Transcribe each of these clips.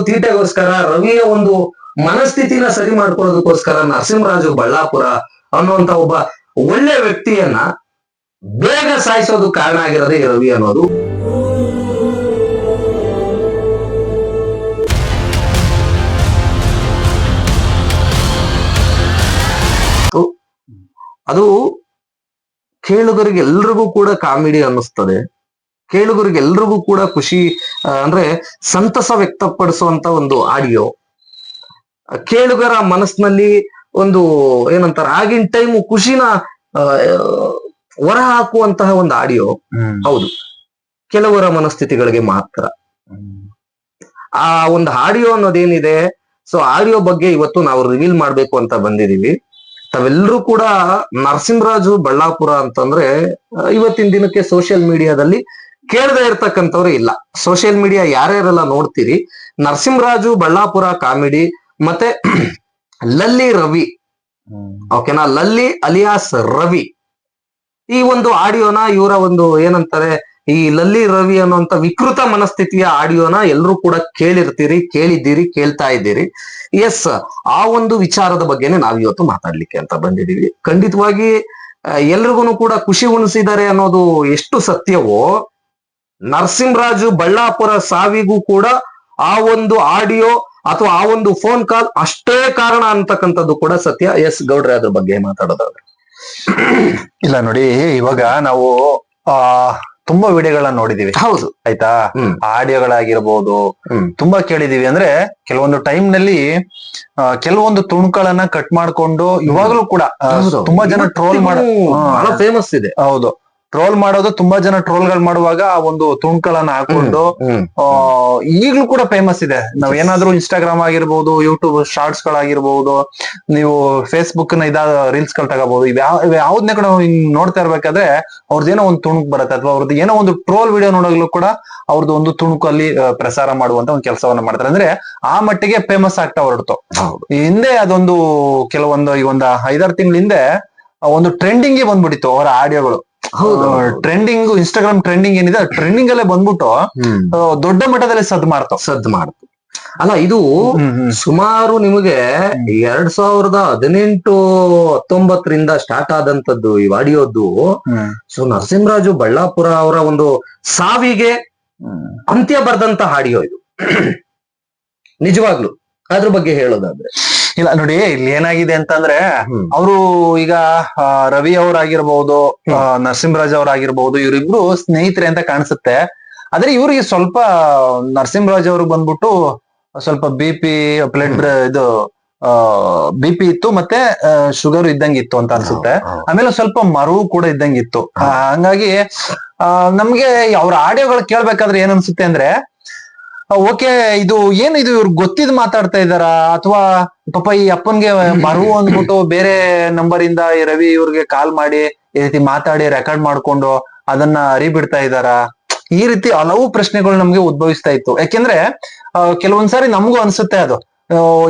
ತೀಟೆಗೋಸ್ಕರ, ರವಿಯ ಒಂದು ಮನಸ್ಥಿತಿನ ಸರಿ ಮಾಡ್ಕೊಳ್ಳೋದಕ್ಕೋಸ್ಕರ ನರಸಿಂಹರಾಜು ಬಳ್ಳಾಪುರ ಅನ್ನುವಂತ ಒಬ್ಬ ಒಳ್ಳೆ ವ್ಯಕ್ತಿಯನ್ನ ಬೇಗ ಸಾಯಿಸೋದು ಕಾರಣ ಆಗಿರೋದೇ ಈ ರವಿ ಅನ್ನೋದು. ಅದು ಕೇಳುಗರಿಗೆಲ್ರಿಗೂ ಕೂಡ ಕಾಮಿಡಿ ಅನ್ನಿಸ್ತದೆ, ಕೇಳುಗರಿಗೆಲ್ರಿಗೂ ಕೂಡ ಖುಷಿ ಅಂದ್ರೆ ಸಂತಸ ವ್ಯಕ್ತಪಡಿಸುವಂತ ಒಂದು ಆಡಿಯೋ, ಕೇಳುಗರ ಮನಸ್ಸಿನಲ್ಲಿ ಒಂದು ಏನಂತಾರ ಆಗಿನ ಟೈಮ್ ಖುಷಿನ ಹೊರ ಹಾಕುವಂತಹ ಒಂದು ಆಡಿಯೋ. ಹೌದು, ಕೆಲವರ ಮನಸ್ಥಿತಿಗಳಿಗೆ ಮಾತ್ರ ಆ ಒಂದು ಆಡಿಯೋ ಅನ್ನೋದೇನಿದೆ. ಸೊ ಆಡಿಯೋ ಬಗ್ಗೆ ಇವತ್ತು ನಾವು ರಿವೀಲ್ ಮಾಡ್ಬೇಕು ಅಂತ ಬಂದಿದೀವಿ. ತಾವೆಲ್ಲರೂ ಕೂಡ ನರಸಿಂಹರಾಜು ಬಳ್ಳಾಪುರ ಅಂತಂದ್ರೆ ಇವತ್ತಿನ ದಿನಕ್ಕೆ ಸೋಷಿಯಲ್ ಮೀಡಿಯಾದಲ್ಲಿ ಕೇಳದೆ ಇರ್ತಕ್ಕಂಥವ್ರು ಇಲ್ಲ. ಸೋಷಿಯಲ್ ಮೀಡಿಯಾ ಯಾರ್ಯಾರೆಲ್ಲ ನೋಡ್ತೀರಿ, ನರಸಿಂಹರಾಜು ಬಳ್ಳಾಪುರ ಕಾಮಿಡಿ ಮತ್ತೆ ಲಲ್ಲಿ ರವಿ, ಓಕೆನಾ, ಲಲ್ಲಿ ಅಲಿಯಾಸ್ ರವಿ, ಈ ಒಂದು ಆಡಿಯೋನ ಇವರ ಒಂದು ಏನಂತಾರೆ ಈ ಲಲ್ಲಿ ರವಿ ಅನ್ನುವಂತ ವಿಕೃತ ಮನಸ್ಥಿತಿಯ ಆಡಿಯೋನ ಎಲ್ಲರೂ ಕೂಡ ಕೇಳಿರ್ತೀರಿ, ಕೇಳಿದ್ದೀರಿ, ಕೇಳ್ತಾ ಇದ್ದೀರಿ. ಎಸ್, ಆ ಒಂದು ವಿಚಾರದ ಬಗ್ಗೆನೆ ನಾವಿವತ್ತು ಮಾತಾಡ್ಲಿಕ್ಕೆ ಅಂತ ಬಂದಿದೀವಿ. ಖಂಡಿತವಾಗಿ ಎಲ್ರಿಗೂ ಕೂಡ ಖುಷಿ ಉಣಿಸಿದ್ದಾರೆ ಅನ್ನೋದು ಎಷ್ಟು ಸತ್ಯವೋ, ನರಸಿಂಹರಾಜು ಬಳ್ಳಾಪುರ ಸಾವಿಗೂ ಕೂಡ ಆ ಒಂದು ಆಡಿಯೋ ಅಥವಾ ಆ ಒಂದು ಫೋನ್ ಕಾಲ್ ಅಷ್ಟೇ ಕಾರಣ ಅಂತಕ್ಕಂಥದ್ದು ಕೂಡ ಸತ್ಯ. ಎಸ್ ಗೌಡ್ರೆ, ಅದ್ರ ಬಗ್ಗೆ ಮಾತಾಡೋದಾದ್ರೆ. ಇಲ್ಲ ನೋಡಿ, ಇವಾಗ ನಾವು ತುಂಬಾ ವಿಡಿಯೋಗಳನ್ನ ನೋಡಿದೀವಿ. ಹೌದು, ಆಯ್ತಾ, ಆಡಿಯೋಗಳಾಗಿರ್ಬೋದು ತುಂಬಾ ಕೇಳಿದೀವಿ. ಅಂದ್ರೆ ಕೆಲವೊಂದು ಟೈಮ್ ನಲ್ಲಿ ಕೆಲವೊಂದು ತುಣುಕುಗಳನ್ನ ಕಟ್ ಮಾಡ್ಕೊಂಡು ಇವಾಗ್ಲೂ ಕೂಡ ತುಂಬಾ ಜನ ಟ್ರೋಲ್ ಬಹಳ ಫೇಮಸ್ ಇದೆ. ಹೌದು, ಟ್ರೋಲ್ ಮಾಡೋದು, ತುಂಬಾ ಜನ ಟ್ರೋಲ್ಗಳು ಮಾಡುವಾಗ ಆ ಒಂದು ತುಣುಕುಗಳನ್ನ ಹಾಕೊಂಡು ಈಗ್ಲೂ ಕೂಡ ಫೇಮಸ್ ಇದೆ. ನಾವ್ ಏನಾದ್ರೂ ಇನ್ಸ್ಟಾಗ್ರಾಮ್ ಆಗಿರ್ಬೋದು, ಯೂಟ್ಯೂಬ್ ಶಾರ್ಟ್ಸ್ ಗಳಾಗಿರ್ಬೋದು, ನೀವು ಫೇಸ್ಬುಕ್ ನ ರೀಲ್ಸ್ ಗಳು ತಗೋಬಹುದು. ಯಾವ್ದನ್ನೇ ಕೂಡ ನಾವು ಹಿಂಗ್ ನೋಡ್ತಾ ಇರ್ಬೇಕಾದ್ರೆ ಅವ್ರದ್ದೇನೋ ಒಂದು ತುಣುಕ್ ಬರುತ್ತೆ, ಅಥವಾ ಅವ್ರದ್ದು ಏನೋ ಒಂದು ಟ್ರೋಲ್ ವಿಡಿಯೋ ನೋಡೋಗ್ಲೂ ಕೂಡ ಅವ್ರದ್ದು ಒಂದು ತುಣುಕು ಅಲ್ಲಿ ಪ್ರಸಾರ ಮಾಡುವಂತ ಒಂದು ಕೆಲಸವನ್ನ ಮಾಡ್ತಾರೆ. ಅಂದ್ರೆ ಆ ಮಟ್ಟಿಗೆ ಫೇಮಸ್ ಆಗ್ತಾ ಹೊರಡ್ತು. ಹಿಂದೆ ಅದೊಂದು ಕೆಲವೊಂದು ಈ ಒಂದು 5-6 ತಿಂಗಳ ಹಿಂದೆ ಒಂದು ಟ್ರೆಂಡಿಂಗ್ ಬಂದ್ಬಿಟ್ಟಿತ್ತು ಅವರ ಆಡಿಯೋಗಳು. ಹೌದು, ಟ್ರೆಂಡಿಂಗ್, ಇನ್ಸ್ಟಾಗ್ರಾಮ್ ಟ್ರೆಂಡಿಂಗ್ ಏನಿದೆ, ಟ್ರೆಂಡಿಂಗ್ ಅಲ್ಲೇ ಬಂದ್ಬಿಟ್ಟು ದೊಡ್ಡ ಮಟ್ಟದಲ್ಲಿ ಸದ್ದು ಮಾಡ್ತು. ಅಲ್ಲ, ಇದು ಸುಮಾರು ನಿಮಗೆ 2018-19 ಸ್ಟಾರ್ಟ್ ಆದಂತದ್ದು ಈ ಆಡಿಯೋದ್ದು. ಸೊ ನರಸಿಂಹರಾಜು ಬಳ್ಳಾಪುರ ಅವರ ಒಂದು ಸಾವಿಗೆ ಅಂತ್ಯ ಬರ್ದಂತ ಆಡಿಯೋ ಇದು. ನಿಜವಾಗ್ಲು ಅದ್ರ ಬಗ್ಗೆ ಹೇಳೋದಾದ್ರೆ, ಇಲ್ಲ ನೋಡಿ, ಇಲ್ಲಿ ಏನಾಗಿದೆ ಅಂತಂದ್ರೆ ಅವರು ಈಗ ರವಿ ಅವರಾಗಿರ್ಬಹುದು, ನರಸಿಂಹರಾಜ್ ಅವರಾಗಿರ್ಬಹುದು, ಇವರಿಬ್ರು ಸ್ನೇಹಿತರೆ ಅಂತ ಕಾಣಿಸುತ್ತೆ. ಆದ್ರೆ ಇವ್ರಿಗೆ ಸ್ವಲ್ಪ ನರಸಿಂಹರಾಜ್ ಅವ್ರಿಗೆ ಬಂದ್ಬಿಟ್ಟು ಸ್ವಲ್ಪ BP ಇದು BP ಇತ್ತು, ಮತ್ತೆ ಶುಗರ್ ಇದ್ದಂಗಿತ್ತು ಅಂತ ಅನ್ಸುತ್ತೆ. ಆಮೇಲೆ ಸ್ವಲ್ಪ ಮರವು ಕೂಡ ಇದ್ದಂಗಿತ್ತು. ಹಂಗಾಗಿ ನಮ್ಗೆ ಅವ್ರ ಆಡಿಯೋಗಳು ಕೇಳ್ಬೇಕಾದ್ರೆ ಏನ್ ಅನ್ಸುತ್ತೆ ಅಂದ್ರೆ, ಓಕೆ, ಇದು ಏನಿದು ಇವ್ರು ಗೊತ್ತಿದ್ ಮಾತಾಡ್ತಾ ಇದಾರ, ಅಥವಾ ಪಾಪ ಈ ಅಪ್ಪನ್ಗೆ ಮರವು ಅಂದ್ಬಿಟ್ಟು ಬೇರೆ ನಂಬರ್ ಇಂದ ಈ ರವಿ ಇವ್ರಿಗೆ ಕಾಲ್ ಮಾಡಿ ಈ ರೀತಿ ಮಾತಾಡಿ ರೆಕಾರ್ಡ್ ಮಾಡ್ಕೊಂಡು ಅದನ್ನ ಅರಿಬಿಡ್ತಾ ಇದಾರ, ಈ ರೀತಿ ಹಲವು ಪ್ರಶ್ನೆಗಳು ನಮ್ಗೆ ಉದ್ಭವಿಸ್ತಾ ಇತ್ತು. ಯಾಕೆಂದ್ರೆ ಕೆಲವೊಂದ್ಸಾರಿ ನಮಗೂ ಅನ್ಸುತ್ತೆ ಅದು,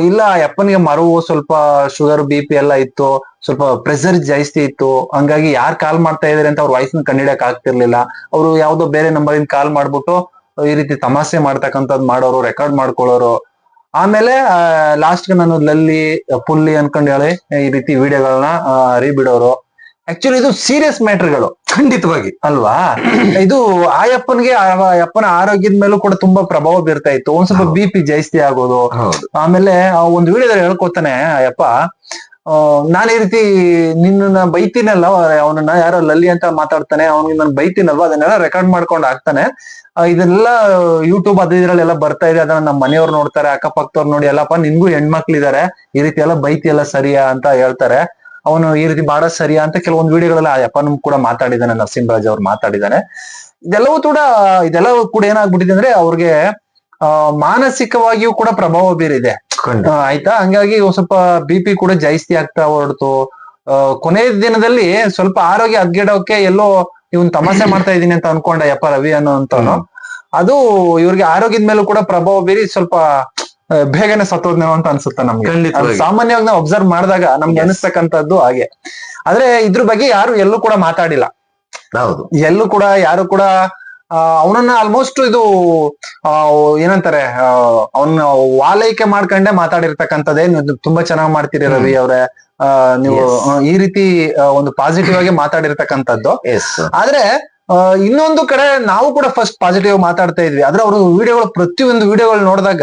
ಇಲ್ಲ ಅಪ್ಪನ್ಗೆ ಮರವು ಸ್ವಲ್ಪ ಶುಗರ್ BP ಎಲ್ಲ ಇತ್ತು, ಸ್ವಲ್ಪ ಪ್ರೆಷರ್ ಜಾಸ್ತಿ ಇತ್ತು, ಹಂಗಾಗಿ ಯಾರು ಕಾಲ್ ಮಾಡ್ತಾ ಇದಾರೆ ಅಂತ ಅವ್ರ ವಾಯ್ಸ್ನ ಕಂಡಿಡಕ್ ಆಗ್ತಿರ್ಲಿಲ್ಲ. ಅವ್ರು ಯಾವ್ದೋ ಬೇರೆ ನಂಬರ್ ಇಂದ ಕಾಲ್ ಮಾಡ್ಬಿಟ್ಟು ಈ ರೀತಿ ತಮಾಷೆ ಮಾಡ್ತಕ್ಕಂಥದ್ದು ಮಾಡೋರು, ರೆಕಾರ್ಡ್ ಮಾಡ್ಕೊಳ್ಳೋರು. ಆಮೇಲೆ ಲಾಸ್ಟ್ ಗೆ ನಾನು ಲಲ್ಲಿ ಪುಲ್ಲಿ ಅನ್ಕೊಂಡ್ ಹೇಳಿ ಈ ರೀತಿ ವಿಡಿಯೋಗಳನ್ನ ಅರಿಬಿಡೋರು. ಆಕ್ಚುಲಿ ಇದು ಸೀರಿಯಸ್ ಮ್ಯಾಟರ್ಗಳು, ಖಂಡಿತವಾಗಿ ಅಲ್ವಾ. ಇದು ಅಪ್ಪನ ಆರೋಗ್ಯದ ಮೇಲೂ ಕೂಡ ತುಂಬಾ ಪ್ರಭಾವ ಬೀರ್ತಾ ಇತ್ತು. ಒಂದ್ ಸ್ವಲ್ಪ BP ಜಾಸ್ತಿ ಆಗೋದು. ಆಮೇಲೆ ಒಂದು ವಿಡಿಯೋದಲ್ಲಿ ಹೇಳ್ಕೊತಾನೆ ಅಯ್ಯಪ್ಪ, ನಾನ್ ಈ ರೀತಿ ನಿನ್ನ ಬೈತೀನಲ್ಲ, ಅವನನ್ನ ಯಾರೋ ಲಲ್ಲಿ ಅಂತ ಮಾತಾಡ್ತಾನೆ, ಅವ್ನಿಗೆ ನಾನು ಬೈತೀನಲ್ವಾ, ಅದನ್ನೆಲ್ಲ ರೆಕಾರ್ಡ್ ಮಾಡ್ಕೊಂಡು ಹಾಕ್ತಾನೆ. ಇದೆಲ್ಲ ಯೂಟ್ಯೂಬ್ ಇದ್ರಲ್ಲೆಲ್ಲ ಬರ್ತಾ ಇದೆ, ಅದನ್ನ ನಮ್ಮ ಮನೆಯವ್ರು ನೋಡ್ತಾರೆ, ಅಕ್ಕಪಕ್ಕದವ್ರು ನೋಡಿ, ಎಲ್ಲಪ್ಪ ನಿನ್ಗೂ ಹೆಣ್ಮಕ್ಳಿದಾರೆ, ಈ ರೀತಿ ಎಲ್ಲ ಬೈತಿ ಎಲ್ಲ ಸರಿಯಾ ಅಂತ ಹೇಳ್ತಾರೆ. ಅವನು ಈ ರೀತಿ ಬಾಳ ಸರಿಯಾ ಅಂತ ಕೆಲವೊಂದು ವಿಡಿಯೋಗಳೆಲ್ಲ ಅಪ್ಪನೂ ಕೂಡ ಮಾತಾಡಿದಾನೆ, ನರಸಿಂಹರಾಜ್ ಅವ್ರು ಮಾತಾಡಿದಾನೆ. ಇದೆಲ್ಲವೂ ಕೂಡ ಏನಾಗ್ಬಿಟ್ಟಿದೆ ಅಂದ್ರೆ ಅವ್ರಿಗೆ ಮಾನಸಿಕವಾಗಿಯೂ ಕೂಡ ಪ್ರಭಾವ ಬೀರಿದೆ. ಆಯ್ತಾ, ಹಂಗಾಗಿ ಸ್ವಲ್ಪ BP ಕೂಡ ಜಾಸ್ತಿ ಆಗ್ತಾ ಹೊರಡ್ತು. ಕೊನೆಯ ದಿನದಲ್ಲಿ ಸ್ವಲ್ಪ ಆರೋಗ್ಯ ಹದ್ಗೆಡೋಕೆ ಎಲ್ಲೋ ಇವನ್ ತಮಾಷೆ ಮಾಡ್ತಾ ಇದೀನಿ ಅಂತ ಅನ್ಕೊಂಡ ಯಪ್ಪ ರವಿ ಅನ್ನೋ ಅಂತವನು. ಅದು ಇವ್ರಿಗೆ ಆರೋಗ್ಯದ ಮೇಲೂ ಕೂಡ ಪ್ರಭಾವ ಬೀರಿ ಸ್ವಲ್ಪ ಬೇಗನೆ ಸತ್ತೋದ್ನೇನೋ ಅಂತ ಅನ್ಸುತ್ತೆ ನಮ್ಗೆ. ಸಾಮಾನ್ಯವಾಗಿ ನಾವು ಅಬ್ಸರ್ವ್ ಮಾಡಿದಾಗ ನಮ್ಗೆ ಅನಿಸ್ತಕ್ಕಂಥದ್ದು ಹಾಗೆ. ಆದ್ರೆ ಇದ್ರ ಬಗ್ಗೆ ಯಾರು ಎಲ್ಲೂ ಕೂಡ ಮಾತಾಡಿಲ್ಲ. ಹೌದು, ಎಲ್ಲೂ ಕೂಡ ಯಾರು ಕೂಡ ಅವನನ್ನ ಆಲ್ಮೋಸ್ಟ್ ಇದು ಆ, ಏನಂತಾರೆ ಅವನ್ನ ವಾಲೈಕೆ ಮಾಡ್ಕೊಂಡೆ ಮಾತಾಡಿರ್ತಕ್ಕಂಥದ್ದೇ ನೀವು ತುಂಬಾ ಚೆನ್ನಾಗಿ ಮಾಡ್ತೀರಿ ರವಿ ಅವ್ರೆ, ನೀವು ಈ ರೀತಿ ಒಂದು ಪಾಸಿಟಿವ್ ಆಗಿ ಮಾತಾಡಿರ್ತಕ್ಕಂಥದ್ದು. ಎಸ್ ಆದ್ರೆ ಇನ್ನೊಂದು ಕಡೆ ನಾವು ಕೂಡ ಫಸ್ಟ್ ಪಾಸಿಟಿವ್ ಮಾತಾಡ್ತಾ ಇದ್ವಿ, ಆದ್ರೆ ಅವರು ವಿಡಿಯೋಗಳು ಪ್ರತಿಯೊಂದು ವಿಡಿಯೋಗಳು ನೋಡಿದಾಗ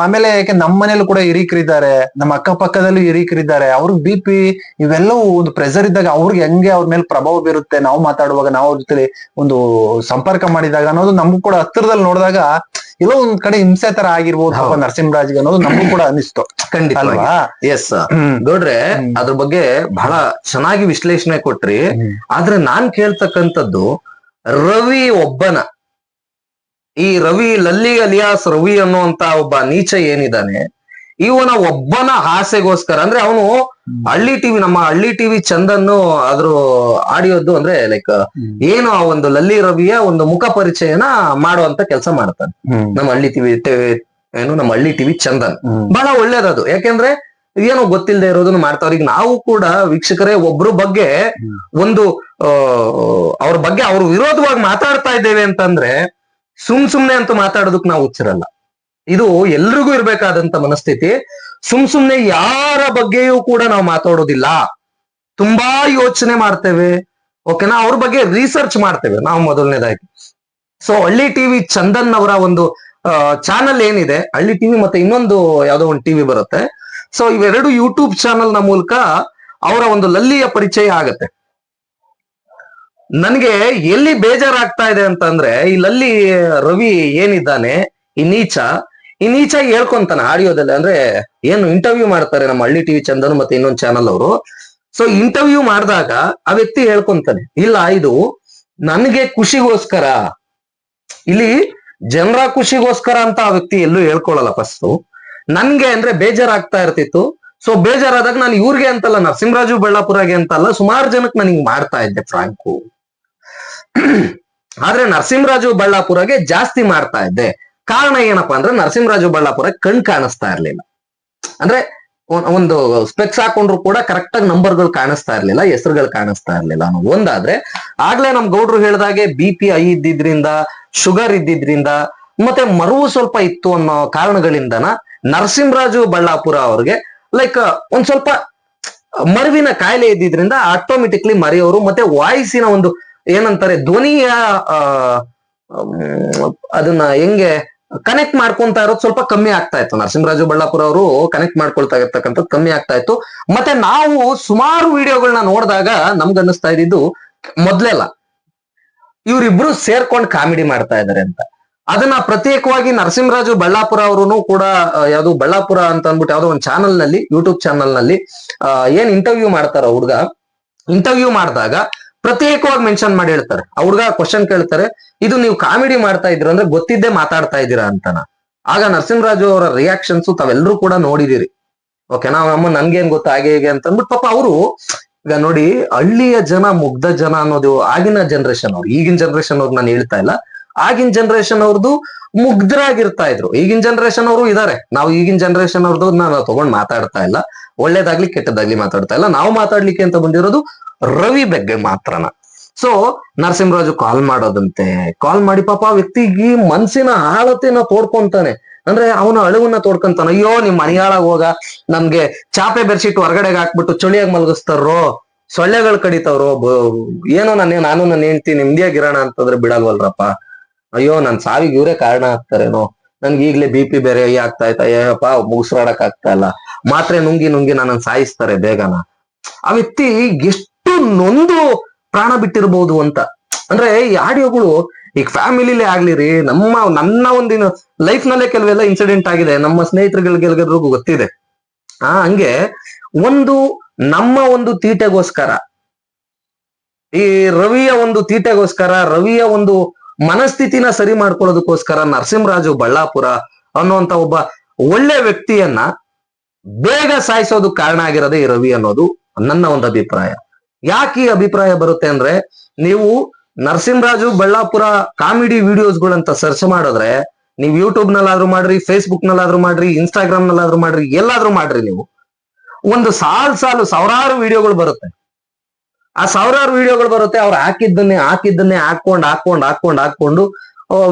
ಆಮೇಲೆ ಯಾಕೆ ನಮ್ಮ ಮನೇಲೂ ಕೂಡ ಹಿರೀಕರಿದ್ದಾರೆ, ನಮ್ಮ ಅಕ್ಕಪಕ್ಕದಲ್ಲೂ ಹಿರೀಕರಿದ್ದಾರೆ, ಅವ್ರಿಗೆ BP ಇವೆಲ್ಲವೂ ಒಂದು ಪ್ರೆಷರ್ ಇದ್ದಾಗ ಅವ್ರಿಗೆ ಹೆಂಗೆ ಅವ್ರ ಮೇಲೆ ಪ್ರಭಾವ ಬೀರುತ್ತೆ ನಾವು ಮಾತಾಡುವಾಗ, ನಾವು ಅವ್ರ ಜೊತೆ ಒಂದು ಸಂಪರ್ಕ ಮಾಡಿದಾಗ ಅನ್ನೋದು ನಮಗೂ ಕೂಡ ಹತ್ತಿರದಲ್ಲಿ ನೋಡಿದಾಗ ಎಲ್ಲೋ ಒಂದ್ ಕಡೆ ಹಿಂಸೆ ತರ ಆಗಿರ್ಬೋದು ಪಾಪ ನರಸಿಂಹರಾಜ್ಗೆ ಅನ್ನೋದು ನಮಗೂ ಕೂಡ ಅನಿಸ್ತು. ಖಂಡಿತ ಅಲ್ವಾ? ಎಸ್ ನೋಡ್ರೆ ಅದ್ರ ಬಗ್ಗೆ ಬಹಳ ಚೆನ್ನಾಗಿ ವಿಶ್ಲೇಷಣೆ ಕೊಟ್ರಿ. ಆದ್ರೆ ನಾನ್ ಕೇಳ್ತಕ್ಕಂಥದ್ದು ರವಿ ಒಬ್ಬನ, ಈ ರವಿ ಲಲ್ಲಿ ಅಲಿಯಾಸ್ ರವಿ ಅನ್ನುವಂತ ಒಬ್ಬ ನೀಚ ಏನಿದ್ದಾನೆ, ಇವನ ಒಬ್ಬನ ಆಸೆಗೋಸ್ಕರ ಅಂದ್ರೆ ಅವನು ಹಳ್ಳಿ ಟಿವಿ, ನಮ್ಮ ಹಳ್ಳಿ ಟಿವಿ ಚಂದನ್ನು ಅದ್ರ ಆಡಿಯೋದ್ದು ಅಂದ್ರೆ ಲೈಕ್ ಏನು ಆ ಒಂದು ಲಲ್ಲಿ ರವಿಯ ಒಂದು ಮುಖ ಪರಿಚಯನ ಮಾಡುವಂತ ಕೆಲಸ ಮಾಡ್ತಾನೆ ನಮ್ಮ ಹಳ್ಳಿ ಟಿವಿ, ಏನು ನಮ್ಮ ಹಳ್ಳಿ ಟಿವಿ ಚಂದನ್. ಬಹಳ ಒಳ್ಳೇದದು, ಯಾಕೆಂದ್ರೆ ಏನೋ ಗೊತ್ತಿಲ್ಲದೆ ಇರೋದನ್ನ ಮಾಡ್ತಾವ್ರ. ಈಗ ನಾವು ಕೂಡ ವೀಕ್ಷಕರೇ ಒಬ್ರು ಬಗ್ಗೆ ಒಂದು ಅವ್ರ ಬಗ್ಗೆ ಅವ್ರ ವಿರೋಧವಾಗಿ ಮಾತಾಡ್ತಾ ಇದ್ದೇವೆ ಅಂತಂದ್ರೆ ಸುಮ್ನೆ ಅಂತ ಮಾತಾಡೋದಕ್ ನಾವು ಹುಚ್ಚಿರಲ್ಲ. ಇದು ಎಲ್ರಿಗೂ ಇರ್ಬೇಕಾದಂತ ಮನಸ್ಥಿತಿ. ಸುಮ್ನೆ ಯಾರ ಬಗ್ಗೆಯೂ ಕೂಡ ನಾವು ಮಾತಾಡೋದಿಲ್ಲ, ತುಂಬಾ ಯೋಚನೆ ಮಾಡ್ತೇವೆ. ಓಕೆನಾ, ಅವ್ರ ಬಗ್ಗೆ ರಿಸರ್ಚ್ ಮಾಡ್ತೇವೆ ನಾವು ಮೊದಲನೇದಾಗಿ. ಸೊ ಹಳ್ಳಿ ಟಿವಿ ಚಂದನ್ ಅವರ ಒಂದು ಚಾನಲ್ ಏನಿದೆ, ಹಳ್ಳಿ ಟಿವಿ ಮತ್ತೆ ಇನ್ನೊಂದು ಯಾವ್ದೋ ಒಂದು ಟಿವಿ ಬರುತ್ತೆ. ಸೊ ಇವೆರಡು ಯೂಟ್ಯೂಬ್ ಚಾನಲ್ ನ ಮೂಲಕ ಅವರ ಒಂದು ಲಲ್ಲಿಯ ಪರಿಚಯ ಆಗತ್ತೆ. ನನ್ಗೆ ಎಲ್ಲಿ ಬೇಜಾರಾಗ್ತಾ ಇದೆ ಅಂತಂದ್ರೆ, ಈ ಲಲ್ಲಿ ರವಿ ಏನಿದ್ದಾನೆ, ಈ ನೀಚ ಹೇಳ್ಕೊಂತಾನೆ ಆಡಿಯೋದಲ್ಲಿ. ಅಂದ್ರೆ ಏನು ಇಂಟರ್ವ್ಯೂ ಮಾಡ್ತಾರೆ ನಮ್ಮ ಹಳ್ಳಿ ಟಿವಿ ಚಂದನ್ ಮತ್ತೆ ಇನ್ನೊಂದು ಚಾನಲ್ ಅವರು. ಸೊ ಇಂಟರ್ವ್ಯೂ ಮಾಡಿದಾಗ ಆ ವ್ಯಕ್ತಿ ಹೇಳ್ಕೊಂತಾನೆ, ಇಲ್ಲ ಇದು ನನ್ಗೆ ಖುಷಿಗೋಸ್ಕರ, ಇಲ್ಲಿ ಜನರ ಖುಷಿಗೋಸ್ಕರ ಅಂತ ಆ ವ್ಯಕ್ತಿ ಎಲ್ಲೂ ಹೇಳ್ಕೊಳ್ಳಲ್ಲ. ಫಸ್ಟ್ ನನ್ಗೆ ಅಂದ್ರೆ ಬೇಜಾರಾಗ್ತಾ ಇರ್ತಿತ್ತು. ಸೊ ಬೇಜಾರಾದಾಗ ನಾನು ಇವ್ರಿಗೆ ಅಂತಲ್ಲ, ನರಸಿಂಹರಾಜು ಬಳ್ಳಾಪುರಗೆ ಅಂತಲ್ಲ, ಸುಮಾರು ಜನಕ್ಕೆ ನಾನು ಹಿಂಗ್ ಮಾಡ್ತಾ ಇದ್ದೆ ಫ್ರಾಂಕು. ಆದ್ರೆ ನರಸಿಂಹರಾಜು ಬಳ್ಳಾಪುರಗೆ ಜಾಸ್ತಿ ಮಾಡ್ತಾ ಇದ್ದೆ. ಕಾರಣ ಏನಪ್ಪಾ ಅಂದ್ರೆ ನರಸಿಂಹರಾಜು ಬಳ್ಳಾಪುರ ಕಣ್ ಕಾಣಿಸ್ತಾ ಇರ್ಲಿಲ್ಲ. ಅಂದ್ರೆ ಒಂದು ಸ್ಪೆಕ್ಸ್ ಹಾಕೊಂಡ್ರು ಕೂಡ ಕರೆಕ್ಟ್ ಆಗಿ ನಂಬರ್ಗಳು ಕಾಣಿಸ್ತಾ ಇರ್ಲಿಲ್ಲ, ಹೆಸರುಗಳು ಕಾಣಿಸ್ತಾ ಇರ್ಲಿಲ್ಲ ಅನ್ನೋದು ಒಂದಾದ್ರೆ, ಆಗ್ಲೇ ನಮ್ ಗೌಡ್ರು ಹೇಳ್ದಾಗೆ BP ಹೈ ಇದ್ದಿದ್ರಿಂದ, ಶುಗರ್ ಇದ್ದಿದ್ರಿಂದ, ಮತ್ತೆ ಮರುವು ಸ್ವಲ್ಪ ಇತ್ತು ಅನ್ನೋ ಕಾರಣಗಳಿಂದನ ನರಸಿಂಹರಾಜು ಬಳ್ಳಾಪುರ ಅವ್ರಿಗೆ ಲೈಕ್ ಒಂದ್ ಸ್ವಲ್ಪ ಮರುವಿನ ಕಾಯಿಲೆ ಇದ್ದಿದ್ರಿಂದ ಆಟೋಮೆಟಿಕ್ಲಿ ಮರೆಯೋರು, ಮತ್ತೆ ವಾಯ್ಸಿನ ಒಂದು ಏನಂತಾರೆ ಧ್ವನಿಯ ಅದನ್ನ ಹೆಂಗೆ ಕನೆಕ್ಟ್ ಮಾಡ್ಕೊಂತ ಇರೋದು ಸ್ವಲ್ಪ ಕಮ್ಮಿ ಆಗ್ತಾ ಇತ್ತು. ನರಸಿಂಹರಾಜು ಬಳ್ಳಾಪುರ ಅವರು ಕನೆಕ್ಟ್ ಮಾಡ್ಕೊಳ್ತಾ ಇರ್ತಕ್ಕಂಥದ್ದು ಕಮ್ಮಿ ಆಗ್ತಾ ಇತ್ತು. ಮತ್ತೆ ನಾವು ಸುಮಾರು ವಿಡಿಯೋಗಳನ್ನ ನೋಡಿದಾಗ ನಮ್ಗೆ ಅನ್ನಿಸ್ತಾ ಇದ್ದಿದ್ದು, ಮೊದ್ಲೆಲ್ಲ ಇವರಿಬ್ರು ಸೇರ್ಕೊಂಡು ಕಾಮಿಡಿ ಮಾಡ್ತಾ ಇದಾರೆ ಅಂತ. ಅದನ್ನ ಪ್ರತ್ಯೇಕವಾಗಿ ನರಸಿಂಹರಾಜು ಬಳ್ಳಾಪುರ ಅವರು ಕೂಡ ಯಾವ್ದು ಬಳ್ಳಾಪುರ ಅಂತ ಅಂದ್ಬಿಟ್ಟು ಯಾವ್ದೋ ಒಂದು ಚಾನಲ್ ನಲ್ಲಿ, ಯೂಟ್ಯೂಬ್ ಚಾನಲ್ ನಲ್ಲಿ ಏನ್ ಇಂಟರ್ವ್ಯೂ ಮಾಡ್ತಾರ ಹುಡುಗ, ಇಂಟರ್ವ್ಯೂ ಮಾಡಿದಾಗ ಪ್ರತ್ಯೇಕವಾಗಿ ಮೆನ್ಷನ್ ಮಾಡಿ ಹೇಳ್ತಾರೆ. ಆ ಹುಡುಗ ಕ್ವಶನ್ ಕೇಳ್ತಾರೆ, ಇದು ನೀವು ಕಾಮಿಡಿ ಮಾಡ್ತಾ ಇದ್ದೀರ ಅಂದ್ರೆ ಗೊತ್ತಿದ್ದೇ ಮಾತಾಡ್ತಾ ಇದ್ದೀರಾ ಅಂತನ. ಆಗ ನರಸಿಂಹರಾಜು ಅವರ ರಿಯಾಕ್ಷನ್ಸ್ ತಾವೆಲ್ಲರೂ ಕೂಡ ನೋಡಿದಿರಿ. ಓಕೆನಾ, ಅಮ್ಮ ನನ್ಗೇನ್ ಗೊತ್ತಾ ಹಾಗೆ ಹೇಗೆ ಅಂತ ಅಂದ್ಬಿಟ್ಟು ಪಾಪ ಅವರು. ಈಗ ನೋಡಿ, ಹಳ್ಳಿಯ ಜನ ಮುಗ್ಧ ಜನ ಅನ್ನೋದು ಆಗಿನ ಜನರೇಷನ್ ಅವ್ರು, ಈಗಿನ ಜನರೇಷನ್ ಅವ್ರು ನಾನು ಹೇಳ್ತಾ ಇಲ್ಲ. ಆಗಿನ ಜನರೇಷನ್ ಅವ್ರದ್ದು ಮುಗ್ಧರಾಗಿರ್ತಾ ಇದ್ರು. ಈಗಿನ ಜನರೇಷನ್ ಅವರು ಇದಾರೆ, ನಾವು ಈಗಿನ ಜನರೇಷನ್ ಅವ್ರದ್ದು ನಾವು ತಗೊಂಡ್ ಮಾತಾಡ್ತಾ ಇಲ್ಲ, ಒಳ್ಳೇದಾಗ್ಲಿ ಕೆಟ್ಟದಾಗ್ಲಿ ಮಾತಾಡ್ತಾ ಇಲ್ಲ. ನಾವು ಮಾತಾಡ್ಲಿಕ್ಕೆ ಅಂತ ಬಂದಿರೋದು ರವಿ ಬಗ್ಗೆ ಮಾತ್ರನ. ಸೊ ನರಸಿಂಹರಾಜು ಕಾಲ್ ಮಾಡೋದಂತೆ, ಕಾಲ್ ಮಾಡಿ ಪಾಪ ಆ ವ್ಯಕ್ತಿಗೆ ಮನ್ಸಿನ ಆಳತೆನ ತೋಡ್ಕೊಂತಾನೆ. ಅಂದ್ರೆ ಅವನ ಅಳುವನ್ನ ತೋಡ್ಕೊಂತಾನೆ. ಅಯ್ಯೋ ನಿಮ್ ಮನೆಯಾಳಾಗ ಹೋಗ, ನಮ್ಗೆ ಚಾಪೆ ಬೆರ್ಶೀಟ್ ಹೊರಗಡೆಗೆ ಹಾಕ್ಬಿಟ್ಟು ಚಳಿಯಾಗಿ ಮಲಗಿಸ್ತಾರೋ, ಸೊಳ್ಳೆಗಳು ಕಡಿತಾವ್ರೋ, ಏನೋ ನಾನು ನನ್ನ ಹೆಂಡ್ತಿ ನೆಮ್ಮದಿಯಾಗಿರೋಣ ಅಂತಂದ್ರೆ ಬಿಡಲ್ವಲ್ರಪ್ಪ. ಅಯ್ಯೋ ನನ್ ಸಾವಿಗೆ ಇವರೇ ಕಾರಣ ಆಗ್ತಾರೇನೋ, ನನ್ಗೆ ಈಗ್ಲೇ BP ಬೇರೆ ಆಗ್ತಾ ಇತ್ತ, ಏಪ್ಪ ಮುಗಿಸ್ರಾಡಕ್ ಆಗ್ತಾ ಇಲ್ಲ, ಮಾತ್ರೆ ನುಂಗಿ ನನ್ನ ಸಾಯಿಸ್ತಾರೆ ಬೇಗನ. ಆ ವ್ಯಕ್ತಿ ಎಷ್ಟು ನೊಂದು ಪ್ರಾಣ ಬಿಟ್ಟಿರ್ಬೋದು ಅಂತ. ಅಂದ್ರೆ ಈ ಆಡಿಯೋಗಳು ಈಗ ಫ್ಯಾಮಿಲಿಲೇ ಆಗ್ಲಿರಿ, ನನ್ನ ಒಂದಿನ ಲೈಫ್ ನಲ್ಲೇ ಕೆಲವೆಲ್ಲ ಇನ್ಸಿಡೆಂಟ್ ಆಗಿದೆ, ನಮ್ಮ ಸ್ನೇಹಿತರಿಗೆಲ್ರಿಗೂ ಗೊತ್ತಿದೆ. ಹಂಗೆ ಒಂದು ನಮ್ಮ ಒಂದು ತೀಟೆಗೋಸ್ಕರ, ಈ ರವಿಯ ಒಂದು ತೀಟೆಗೋಸ್ಕರ, ರವಿಯ ಒಂದು ಮನಸ್ಥಿತಿನ ಸರಿ ಮಾಡ್ಕೊಳ್ಳೋದಕ್ಕೋಸ್ಕರ ನರಸಿಂಹರಾಜು ಬಳ್ಳಾಪುರ ಅನ್ನುವಂತ ಒಬ್ಬ ಒಳ್ಳೆ ವ್ಯಕ್ತಿಯನ್ನ ಬೇಗ ಸಾಯಿಸೋದಕ್ಕೆ ಕಾರಣ ಆಗಿರೋದೇ ಈ ರವಿ ಅನ್ನೋದು ನನ್ನ ಒಂದು ಅಭಿಪ್ರಾಯ. ಯಾಕೆ ಈ ಅಭಿಪ್ರಾಯ ಬರುತ್ತೆ ಅಂದ್ರೆ, ನೀವು ನರಸಿಂಹರಾಜು ಬಳ್ಳಾಪುರ ಕಾಮಿಡಿ ವಿಡಿಯೋಸ್ಗಳಂತ ಸರ್ಚ್ ಮಾಡಿದ್ರೆ, ನೀವು ಯೂಟ್ಯೂಬ್ ನಲ್ಲಾದ್ರೂ ಮಾಡ್ರಿ, ಫೇಸ್ಬುಕ್ ನಲ್ಲಾದ್ರೂ ಮಾಡ್ರಿ, ಇನ್ಸ್ಟಾಗ್ರಾಮ್ ನಲ್ಲಾದ್ರೂ ಮಾಡ್ರಿ, ಎಲ್ಲಾದ್ರೂ ಮಾಡ್ರಿ, ನೀವು ಒಂದು ಸಾಲು ಸಾವಿರಾರು ವಿಡಿಯೋಗಳು ಬರುತ್ತೆ. ಆ ಸಾವಿರಾರು ವಿಡಿಯೋಗಳು ಬರುತ್ತೆ, ಅವ್ರು ಹಾಕಿದ್ದನ್ನೇ ಹಾಕೊಂಡು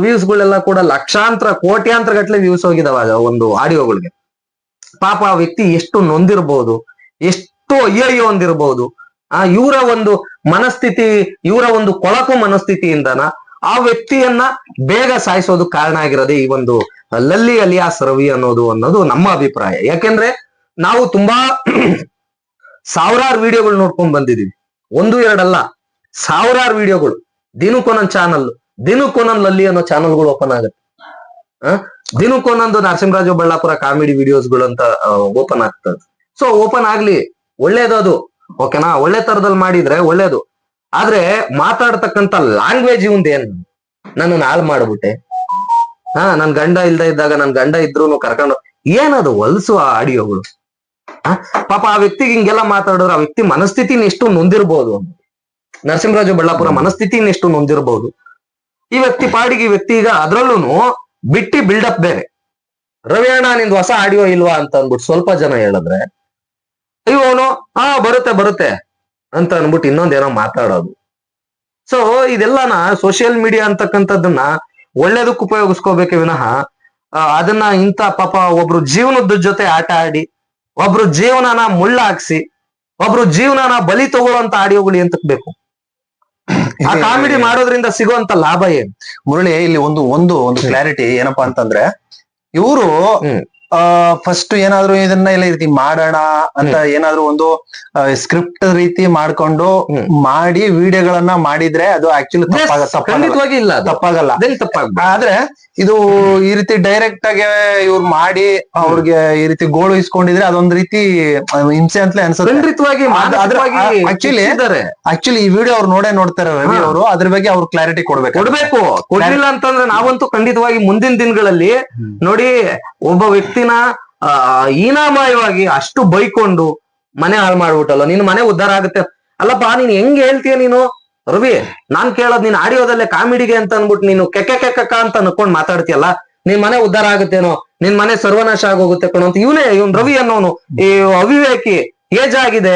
ವ್ಯೂಸ್ ಗಳೆಲ್ಲ ಕೂಡ ಲಕ್ಷಾಂತರ ಕೋಟ್ಯಾಂತರ ಗಟ್ಲೆ ವ್ಯೂಸ್ ಹೋಗಿದಾವ ಒಂದು ಆಡಿಯೋಗಳಿಗೆ. ಪಾಪ ಆ ವ್ಯಕ್ತಿ ಎಷ್ಟು ನೊಂದಿರ್ಬೋದು, ಎಷ್ಟು ಅಯ್ಯಯ್ಯೋ ಅಂದಿರ್ಬೋದು. ಇವರ ಒಂದು ಮನಸ್ಥಿತಿ, ಇವರ ಒಂದು ಕೊಳಕು ಮನಸ್ಥಿತಿಯಿಂದನ ಆ ವ್ಯಕ್ತಿಯನ್ನ ಬೇಗ ಸಾಯಿಸೋದು ಕಾರಣ ಆಗಿರೋದೇ ಈ ಒಂದು ಲಲ್ಲಿ ಅಲಿಯಾಸ್ ರವಿ ಅನ್ನೋದು ನಮ್ಮ ಅಭಿಪ್ರಾಯ. ಯಾಕೆಂದ್ರೆ ನಾವು ತುಂಬಾ ಸಾವಿರಾರು ವಿಡಿಯೋಗಳು ನೋಡ್ಕೊಂಡ್ ಬಂದಿದೀವಿ, ಒಂದು ಎರಡಲ್ಲ, ಸಾವಿರಾರು ವಿಡಿಯೋಗಳು. ದಿನಕ್ಕೊಂದೊಂದು ಚಾನಲ್, ದಿನಕ್ಕೊಂದೊಂದು ಲಲ್ಲಿ ಅನ್ನೋ ಚಾನಲ್ಗಳು ಓಪನ್ ಆಗುತ್ತೆ. ದಿನಕ್ಕೊಂದೊಂದು ನರಸಿಂಹರಾಜು ಬಳ್ಳಾಪುರ ಕಾಮಿಡಿ ವಿಡಿಯೋಸ್ಗಳು ಅಂತ ಓಪನ್ ಆಗ್ತದೆ. ಸೊ ಓಪನ್ ಆಗ್ಲಿ, ಒಳ್ಳೇದು ಅದು, ಓಕೆನಾ, ಒಳ್ಳೆ ತರದಲ್ಲಿ ಮಾಡಿದ್ರೆ ಒಳ್ಳೇದು. ಆದ್ರೆ ಮಾತಾಡ್ತಕ್ಕಂಥ ಲ್ಯಾಂಗ್ವೇಜ್ ಇವಂದ ಏನ್, ನನ್ನನ್ನು ಹಾಳು ಮಾಡ್ಬಿಟ್ಟೆ, ನನ್ ಗಂಡ ಇಲ್ದ ಇದ್ದಾಗ ನನ್ ಗಂಡ ಇದ್ರು ಕರ್ಕೊಂಡು, ಏನದು ಹೊಲ್ಸು ಆ ಆಡಿಯೋಗಳು. ಪಾಪ ಆ ವ್ಯಕ್ತಿಗೆ ಹಿಂಗೆಲ್ಲ ಮಾತಾಡಿದ್ರೆ ಆ ವ್ಯಕ್ತಿ ಮನಸ್ಥಿತಿನ ಎಷ್ಟು ನೊಂದಿರ್ಬೋದು, ನರಸಿಂಹರಾಜು ಬಳ್ಳಾಪುರ ಮನಸ್ಥಿತಿನ ಎಷ್ಟು ನೊಂದಿರ್ಬೋದು. ಈ ವ್ಯಕ್ತಿ ಪಾಡಿಗೆ ಈ ವ್ಯಕ್ತಿ ಈಗ ಅದ್ರಲ್ಲೂ ಬಿಟ್ಟಿ ಬಿಲ್ಡಪ್ ಬೇರೆ. ರವಿ ಅಣ್ಣ ನಿಂದು ಹೊಸ ಆಡಿಯೋ ಇಲ್ವಾ ಅಂತ ಅಂದ್ಬಿಟ್ಟು ಸ್ವಲ್ಪ ಜನ ಹೇಳಿದ್ರೆ ಇವನು ಬರುತ್ತೆ ಅಂತ ಅನ್ಬಿಟ್ಟು ಇನ್ನೊಂದೇನೋ ಮಾತಾಡೋದು. ಸೊ ಇದೆಲ್ಲನ ಸೋಷಿಯಲ್ ಮೀಡಿಯಾ ಅಂತಕ್ಕಂಥದ್ದನ್ನ ಒಳ್ಳೇದಕ್ಕೆ ಉಪಯೋಗಿಸ್ಕೋಬೇಕೆ ವಿನಃ ಅದನ್ನ ಇಂಥ ಪಾಪ ಒಬ್ರು ಜೀವನದ ಜೊತೆ ಆಟ ಆಡಿ, ಒಬ್ರು ಜೀವನನ ಮುಳ್ಳ ಹಾಕ್ಸಿ, ಒಬ್ರು ಜೀವನನ ಬಲಿ ತಗೊಳ್ಳೋಂತ ಆಡಿಯೋಗಳು ಎಂತಕ್ ಬೇಕು? ಆ ಕಾಮಿಡಿ ಮಾಡೋದ್ರಿಂದ ಸಿಗುವಂತ ಲಾಭ ಏನು? ಮುರಳಿ, ಇಲ್ಲಿ ಒಂದು ಕ್ಲಾರಿಟಿ ಏನಪ್ಪಾ ಅಂತಂದ್ರೆ, ಇವರು ಫಸ್ಟ್ ಏನಾದ್ರು ಇದನ್ನ ಎಲ್ಲ ರೀತಿ ಮಾಡೋಣ ಅಂತ ಏನಾದ್ರು ಒಂದು ಸ್ಕ್ರಿಪ್ಟ್ ರೀತಿ ಮಾಡ್ಕೊಂಡು ಮಾಡಿ ವಿಡಿಯೋಗಳನ್ನ ಮಾಡಿದ್ರೆ ಅದು ಆಕ್ಚುಲಿ ಖಂಡಿತವಾಗಿ ಇಲ್ಲ, ತಪ್ಪಾಗಲ್ಲ. ಆದ್ರೆ ಇದು ಈ ರೀತಿ ಡೈರೆಕ್ಟ್ ಆಗಿ ಇವ್ರು ಮಾಡಿ ಅವ್ರಿಗೆ ಈ ರೀತಿ ಗೋಳು ಇಸ್ಕೊಂಡಿದ್ರೆ ಅದೊಂದ್ ರೀತಿ ಹಿಂಸೆ ಅಂತಲೇ ಅನ್ಸುತ್ತೆ. ಖಂಡಿತವಾಗಿ ಆಕ್ಚುಲಿ ಈ ವಿಡಿಯೋ ಅವ್ರು ನೋಡ್ತಾರೆ ರವಿ ಅವರು, ಅದ್ರ ಬಗ್ಗೆ ಅವ್ರು ಕ್ಲಾರಿಟಿ ಕೊಡ್ಬೇಕು. ಕೊಡ್ಲಿಲ್ಲ ಅಂತಂದ್ರೆ ನಾವಂತೂ ಖಂಡಿತವಾಗಿ ಮುಂದಿನ ದಿನಗಳಲ್ಲಿ ನೋಡಿ, ಒಬ್ಬ ವ್ಯಕ್ತಿನ ಹೀನಾಮಯವಾಗಿ ಅಷ್ಟು ಬೈಕೊಂಡು ಮನೆ ಹಾಳು ಮಾಡ್ಬಿಟ್ಟಲ್ಲ, ನಿನ್ ಮನೆ ಉದ್ಧಾರ ಆಗುತ್ತೆ. ಅಲ್ಲಪ್ಪ, ನೀನ್ ಹೆಂಗ್ ಹೇಳ್ತೀಯ ನೀನು ರವಿ? ನಾನ್ ಕೇಳೋದ್ ನೀನ್ ಆಡಿಯೋದಲ್ಲೇ ಕಾಮಿಡಿಗೆ ಅಂತ ಅನ್ಬಿಟ್ಟು ನೀನು ಕೆಕ್ಕ ಅಂತ ಅನ್ಕೊಂಡ್ ಮಾತಾಡ್ತೀಯಲ್ಲ, ನಿನ್ ಮನೆ ಉದ್ಧಾರ ಆಗುತ್ತೇನೋ, ನಿನ್ ಮನೆ ಸರ್ವನಾಶ ಆಗೋಗುತ್ತೆ ಕಣೋ ಅಂತ ಇವನ್ ರವಿ ಅನ್ನೋನು ಈ ಅವಿವೇಕಿ ಏಜ್ ಆಗಿದೆ.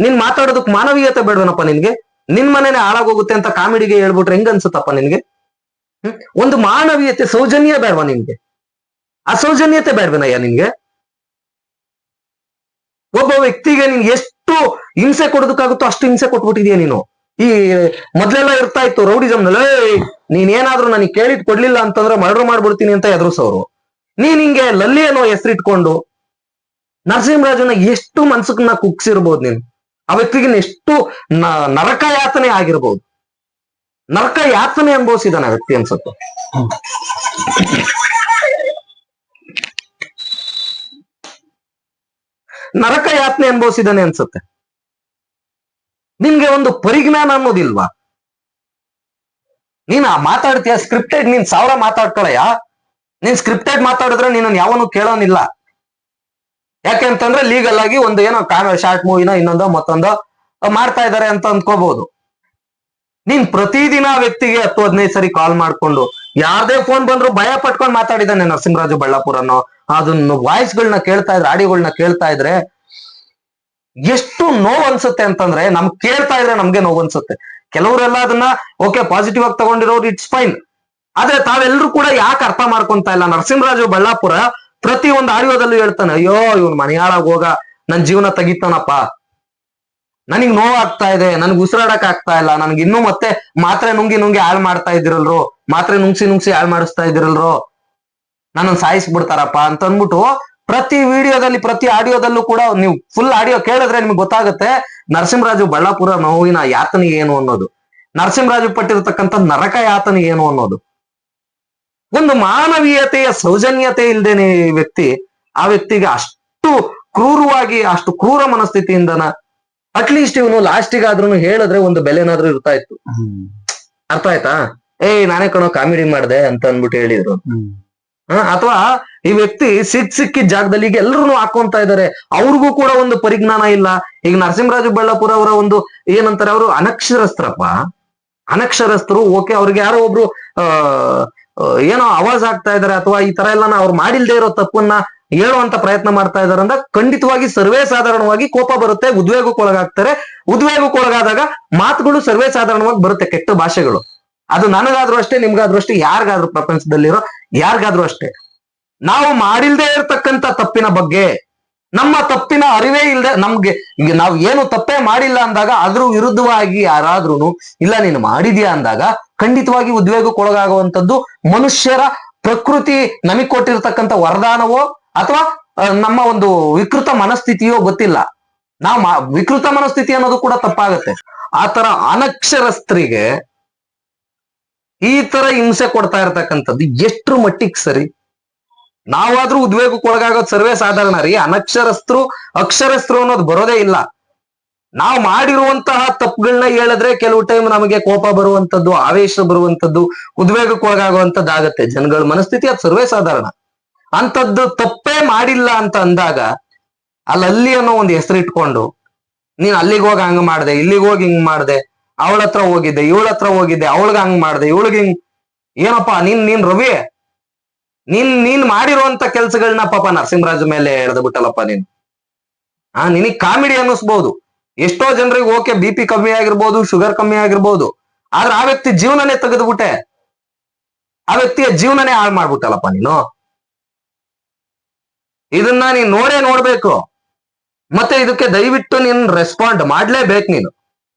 ನೀನ್ ಮಾತಾಡೋದಕ್ ಮಾನವೀಯತೆ ಬೇಡವನಪ್ಪ ನಿನ್ಗೆ? ನಿನ್ ಮನೆನೆ ಹಾಳಾಗೋಗುತ್ತೆ ಅಂತ ಕಾಮಿಡಿಗೆ ಹೇಳ್ಬಿಟ್ರೆ ಹೆಂಗ ಅನ್ಸುತ್ತಪ್ಪ ನಿನ್ಗೆ? ಒಂದು ಮಾನವೀಯತೆ, ಸೌಜನ್ಯ ಬೇಡವಾ ನಿನ್ಗೆ? ಆ ಸೌಜನ್ಯತೆ ಬೇಡವೇನಯ್ಯ ನಿನ್ಗೆ? ಒಬ್ಬ ವ್ಯಕ್ತಿಗೆ ನೀನ್ ಎಷ್ಟು ಹಿಂಸೆ ಕೊಡೋದಕ್ಕಾಗುತ್ತೋ ಅಷ್ಟು ಹಿಂಸೆ ಕೊಟ್ಬಿಟ್ಟಿದ್ಯಾ ನೀನು. ಈ ಮೊದ್ಲೆಲ್ಲ ಇರ್ತಾ ಇತ್ತು ರೌಡಿಸಮ್ನಲ್ಲಿ, ನೀನ್ ಏನಾದ್ರೂ ನನಗೆ ಕೇಳಿದ್ ಕೊಡ್ಲಿಲ್ಲ ಅಂತಂದ್ರೆ ಮರ್ಡರ್ ಮಾಡ್ಬಿಡ್ತೀನಿ ಅಂತ ಎದುರಿಸೋರು. ನೀನ್ ಹಿಂಗೆ ಲಲ್ಲಿ ಅನ್ನೋ ಹೆಸರಿಟ್ಕೊಂಡು ನರಸಿಂಹರಾಜನ ಎಷ್ಟು ಮನ್ಸನ್ನ ಕುಗ್ಸಿರ್ಬೋದು ನೀನು. ಆ ವ್ಯಕ್ತಿಗೆ ಎಷ್ಟು ನರಕ ಯಾತನೆ ಆಗಿರ್ಬೋದು, ನರಕ ಯಾತನೆ ಅನುಭವಿಸಿದಾನೆ ಆ ವ್ಯಕ್ತಿ ಅನ್ಸುತ್ತೆ. ನರಕ ಯಾತನೆ ಅನುಭವಿಸಿದಾನೆ ಅನ್ಸುತ್ತೆ. ನಿನ್ಗೆ ಒಂದು ಪರಿಜ್ಞಾನ ಅನ್ನೋದಿಲ್ವಾ? ನೀನ್ ಮಾತಾಡ್ತೀಯ ಸ್ಕ್ರಿಪ್ಟೆಡ್, ನೀನ್ 1000 ಮಾತಾಡ್ಕೊಳಯ್ಯ. ನೀನ್ ಸ್ಕ್ರಿಪ್ಟೆಡ್ ಮಾತಾಡಿದ್ರೆ ನೀನು ಯಾವನು ಕೇಳೋನಿಲ್ಲ. ಯಾಕೆ ಅಂತಂದ್ರೆ ಲೀಗಲ್ ಆಗಿ ಒಂದು ಏನೋ ಶಾರ್ಟ್ ಮೂವಿನ ಇನ್ನೊಂದೋ ಮತ್ತೊಂದೋ ಮಾಡ್ತಾ ಇದಾರೆ ಅಂತ ಅಂದ್ಕೋಬಹುದು. ನೀನ್ ಪ್ರತಿದಿನ ವ್ಯಕ್ತಿಗೆ 10-15 ಸರಿ ಕಾಲ್ ಮಾಡ್ಕೊಂಡು ಯಾರ್ದೇ ಫೋನ್ ಬಂದ್ರು ಭಯ ಪಟ್ಕೊಂಡ್ ಮಾತಾಡಿದಾನೆ ನರಸಿಂಹರಾಜು ಬಳ್ಳಾಪುರನೋ. ಅದನ್ನ ವಾಯ್ಸ್ಗಳನ್ನ ಕೇಳ್ತಾ ಇದ್ರೆ, ಆಡಿಯೋಗಳನ್ನ ಕೇಳ್ತಾ ಇದ್ರೆ ಎಷ್ಟು ನೋವು ಅನ್ಸುತ್ತೆ ಅಂತಂದ್ರೆ, ಕೇಳ್ತಾ ಇದ್ರೆ ನಮ್ಗೆ ನೋವು ಅನ್ಸುತ್ತೆ. ಕೆಲವರೆಲ್ಲ ಅದನ್ನ ಓಕೆ ಪಾಸಿಟಿವ್ ಆಗಿ ತಗೊಂಡಿರೋರು, ಇಟ್ಸ್ ಫೈನ್. ಆದ್ರೆ ತಾವೆಲ್ಲರೂ ಕೂಡ ಯಾಕೆ ಅರ್ಥ ಮಾಡ್ಕೊಂತ ಇಲ್ಲ? ನರಸಿಂಹರಾಜು ಬಳ್ಳಾಪುರ ಪ್ರತಿ ಒಂದು ಆಡಿಯೋದಲ್ಲೂ ಹೇಳ್ತಾನೆ, ಅಯ್ಯೋ ಇವ್ನು ಮನೆಯಾಳಾಗ ಹೋಗ ನನ್ ಜೀವನ ತೆಗಿತಾನಪ್ಪ, ನನಗ್ ನೋವಾಗ್ತಾ ಇದೆ, ನನ್ಗೆ ಉಸಿರಾಡಕ್ ಆಗ್ತಾ ಇಲ್ಲ, ನನ್ಗೆ ಇನ್ನೂ ಮತ್ತೆ ಮಾತ್ರೆ ನುಂಗಿ ಹಾಳು ಮಾಡ್ತಾ ಇದಿರಲ್ರು, ಮಾತ್ರೆ ನುಂಗ್ಸಿ ಹಾಳು ಮಾಡಿಸ್ತಾ ಇದಿರಲ್ರು, ನನ್ನನ್ನು ಸಾಯಿಸ್ಬಿಡ್ತಾರಪ್ಪ ಅಂತ ಅಂದ್ಬಿಟ್ಟು ಪ್ರತಿ ವಿಡಿಯೋದಲ್ಲಿ, ಪ್ರತಿ ಆಡಿಯೋದಲ್ಲೂ ಕೂಡ ನೀವು ಫುಲ್ ಆಡಿಯೋ ಕೇಳಿದ್ರೆ ನಿಮ್ಗೆ ಗೊತ್ತಾಗುತ್ತೆ ನರಸಿಂಹರಾಜು ಬಳ್ಳಾಪುರ ನೋವಿನ ಯಾತನೆ ಏನು ಅನ್ನೋದು, ನರಸಿಂಹರಾಜು ಪಟ್ಟಿರತಕ್ಕಂಥ ನರಕ ಯಾತನೆ ಏನು ಅನ್ನೋದು. ಒಂದು ಮಾನವೀಯತೆಯ ಸೌಜನ್ಯತೆ ಇಲ್ದೇನೆ ವ್ಯಕ್ತಿ, ಆ ವ್ಯಕ್ತಿಗೆ ಅಷ್ಟು ಕ್ರೂರವಾಗಿ, ಅಷ್ಟು ಕ್ರೂರ ಮನಸ್ಥಿತಿಯಿಂದನ ಅಟ್ಲೀಸ್ಟ್ ಇವನು ಲಾಸ್ಟಿಗಾದ್ರೂ ಹೇಳಿದ್ರೆ ಒಂದು ಬೆಲೆನಾದ್ರೂ ಇರ್ತಾ ಇತ್ತು. ಅರ್ಥ ಆಯ್ತಾ? ನಾನೇ ಕಣೋ ಕಾಮಿಡಿ ಮಾಡ್ದೆ ಅಂತ ಅನ್ಬಿಟ್ಟು ಹೇಳಿದ್ರು. ಅಥವಾ ಈ ವ್ಯಕ್ತಿ ಸಿಕ್ಕಿದ ಜಾಗದಲ್ಲಿ ಈಗ ಎಲ್ರು ಹಾಕೊಂತ ಇದಾರೆ, ಅವ್ರಿಗೂ ಕೂಡ ಒಂದು ಪರಿಜ್ಞಾನ ಇಲ್ಲ. ಈಗ ನರಸಿಂಹರಾಜು ಬಳ್ಳಾಪುರ ಅವರ ಒಂದು ಏನಂತಾರೆ, ಅವರು ಅನಕ್ಷರಸ್ಥರಪ್ಪ, ಅನಕ್ಷರಸ್ಥರು. ಓಕೆ, ಅವ್ರಿಗೆ ಯಾರೋ ಒಬ್ರು ಏನೋ ಆವಾಜ್ ಆಗ್ತಾ ಇದಾರೆ ಅಥವಾ ಈ ತರ ಎಲ್ಲ ಅವ್ರು ಮಾಡಿಲ್ದೇ ಇರೋ ತಪ್ಪನ್ನ ಹೇಳುವಂತ ಪ್ರಯತ್ನ ಮಾಡ್ತಾ ಇದಾರೆ ಅಂದಾಗ ಖಂಡಿತವಾಗಿ ಸರ್ವೇ ಸಾಧಾರಣವಾಗಿ ಕೋಪ ಬರುತ್ತೆ, ಉದ್ವೇಗಕ್ಕೊಳಗಾಗ್ತಾರೆ. ಉದ್ವೇಗಕ್ಕೊಳಗಾದಾಗ ಮಾತುಗಳು ಸರ್ವೇ ಸಾಧಾರಣವಾಗಿ ಬರುತ್ತೆ, ಕೆಟ್ಟ ಭಾಷೆಗಳು. ಅದು ನನಗಾದ್ರೂ ಅಷ್ಟೇ, ನಿಮ್ಗಾದ್ರೂ ಅಷ್ಟೇ, ಯಾರಿಗಾದ್ರೂ ಪ್ರಪಂಚದಲ್ಲಿರೋ ಯಾರಿಗಾದ್ರೂ ಅಷ್ಟೇ. ನಾವು ಮಾಡಿಲ್ದೇ ಇರತಕ್ಕಂತ ತಪ್ಪಿನ ಬಗ್ಗೆ, ನಮ್ಮ ತಪ್ಪಿನ ಅರಿವೇ ಇಲ್ಲದೆ ನಮ್ಗೆ ಈಗ ನಾವು ಏನು ತಪ್ಪೇ ಮಾಡಿಲ್ಲ ಅಂದಾಗ ಅದ್ರ ವಿರುದ್ಧವಾಗಿ ಯಾರಾದ್ರೂ ಇಲ್ಲ ನೀನು ಮಾಡಿದ್ಯಾ ಅಂದಾಗ ಖಂಡಿತವಾಗಿ ಉದ್ವೇಗಕ್ಕೊಳಗಾಗುವಂಥದ್ದು ಮನುಷ್ಯರ ಪ್ರಕೃತಿ ನಮಗ್ ಕೊಟ್ಟಿರ್ತಕ್ಕಂಥ ವರದಾನವೋ ಅಥವಾ ನಮ್ಮ ಒಂದು ವಿಕೃತ ಮನಸ್ಥಿತಿಯೋ ಗೊತ್ತಿಲ್ಲ. ನಾವು ವಿಕೃತ ಮನಸ್ಥಿತಿ ಅನ್ನೋದು ಕೂಡ ತಪ್ಪಾಗತ್ತೆ. ಆ ತರ ಅನಕ್ಷರಸ್ಥರಿಗೆ ಈ ತರ ಹಿಂಸೆ ಕೊಡ್ತಾ ಇರ್ತಕ್ಕಂಥದ್ದು ಎಷ್ಟ್ರ ಮಟ್ಟಿಗೆ ಸರಿ? ನಾವಾದ್ರೂ ಉದ್ವೇಗಕ್ಕೊಳಗಾಗೋದು ಸರ್ವೇ ಸಾಧಾರಣ ರೀ. ಅನಕ್ಷರಸ್ಥರು ಅಕ್ಷರಸ್ಥರು ಅನ್ನೋದು ಬರೋದೇ ಇಲ್ಲ. ನಾವು ಮಾಡಿರುವಂತಹ ತಪ್ಪುಗಳನ್ನ ಹೇಳಿದ್ರೆ ಕೆಲವು ಟೈಮ್ ನಮಗೆ ಕೋಪ ಬರುವಂತದ್ದು, ಆವೇಶ ಬರುವಂತದ್ದು, ಉದ್ವೇಗಕ್ಕೊಳಗಾಗುವಂತದ್ದು ಆಗತ್ತೆ. ಜನಗಳ ಮನಸ್ಥಿತಿ ಅದು ಸರ್ವೇ ಸಾಧಾರಣ. ಅಂತದ್ದು ತಪ್ಪೇ ಮಾಡಿಲ್ಲ ಅಂತ ಅಂದಾಗ ಅಲ್ಲಿ ಅನ್ನೋ ಒಂದು ಹೆಸರು ಇಟ್ಕೊಂಡು ನೀನ್ ಅಲ್ಲಿಗೆ ಹೋಗಿ ಹಂಗ ಮಾಡ್ದೆ, ಇಲ್ಲಿಗೆ ಹೋಗಿ ಹಿಂಗ್ ಮಾಡ್ದೆ, ಅವಳ ಹತ್ರ ಹೋಗಿದ್ದೆ, ಇವಳ ಹತ್ರ ಹೋಗಿದ್ದೆ, ಅವಳಿಗೆ ಹಂಗ್ ಮಾಡ್ದೆ, ಇವಳಿಗೆ ಹಿಂಗ್, ಏನಪ್ಪಾ ನೀನ್ ರವಿ, ನೀನ್ ಮಾಡಿರುವಂತ ಕೆಲ್ಸಗಳನ್ನ ಪಾಪ ನರಸಿಂಹರಾಜ್ ಮೇಲೆ ಎಳೆದು ಬಿಟ್ಟಲ್ಲಪ್ಪ ನೀನು. ನಿನಗ್ ಕಾಮಿಡಿ ಅನ್ನಿಸ್ಬೋದು, ಎಷ್ಟೋ ಜನರಿಗೆ ಓಕೆ BP ಕಮ್ಮಿ ಆಗಿರ್ಬೋದು, ಶುಗರ್ ಕಮ್ಮಿ ಆಗಿರ್ಬೋದು, ಆದ್ರೆ ಆ ವ್ಯಕ್ತಿ ಜೀವನನೇ ತೆಗೆದ್ಬಿಟ್ಟೆ, ಆ ವ್ಯಕ್ತಿಯ ಜೀವನನೇ ಹಾಳು ಮಾಡ್ಬಿಟ್ಟಲ್ಲಪ್ಪ ನೀನು. ಇದನ್ನ ನೀನ್ ನೋಡ್ಬೇಕು. ಮತ್ತೆ ಇದಕ್ಕೆ ದಯವಿಟ್ಟು ನೀನ್ ರೆಸ್ಪಾಂಡ್ ಮಾಡ್ಲೇಬೇಕು. ನೀನು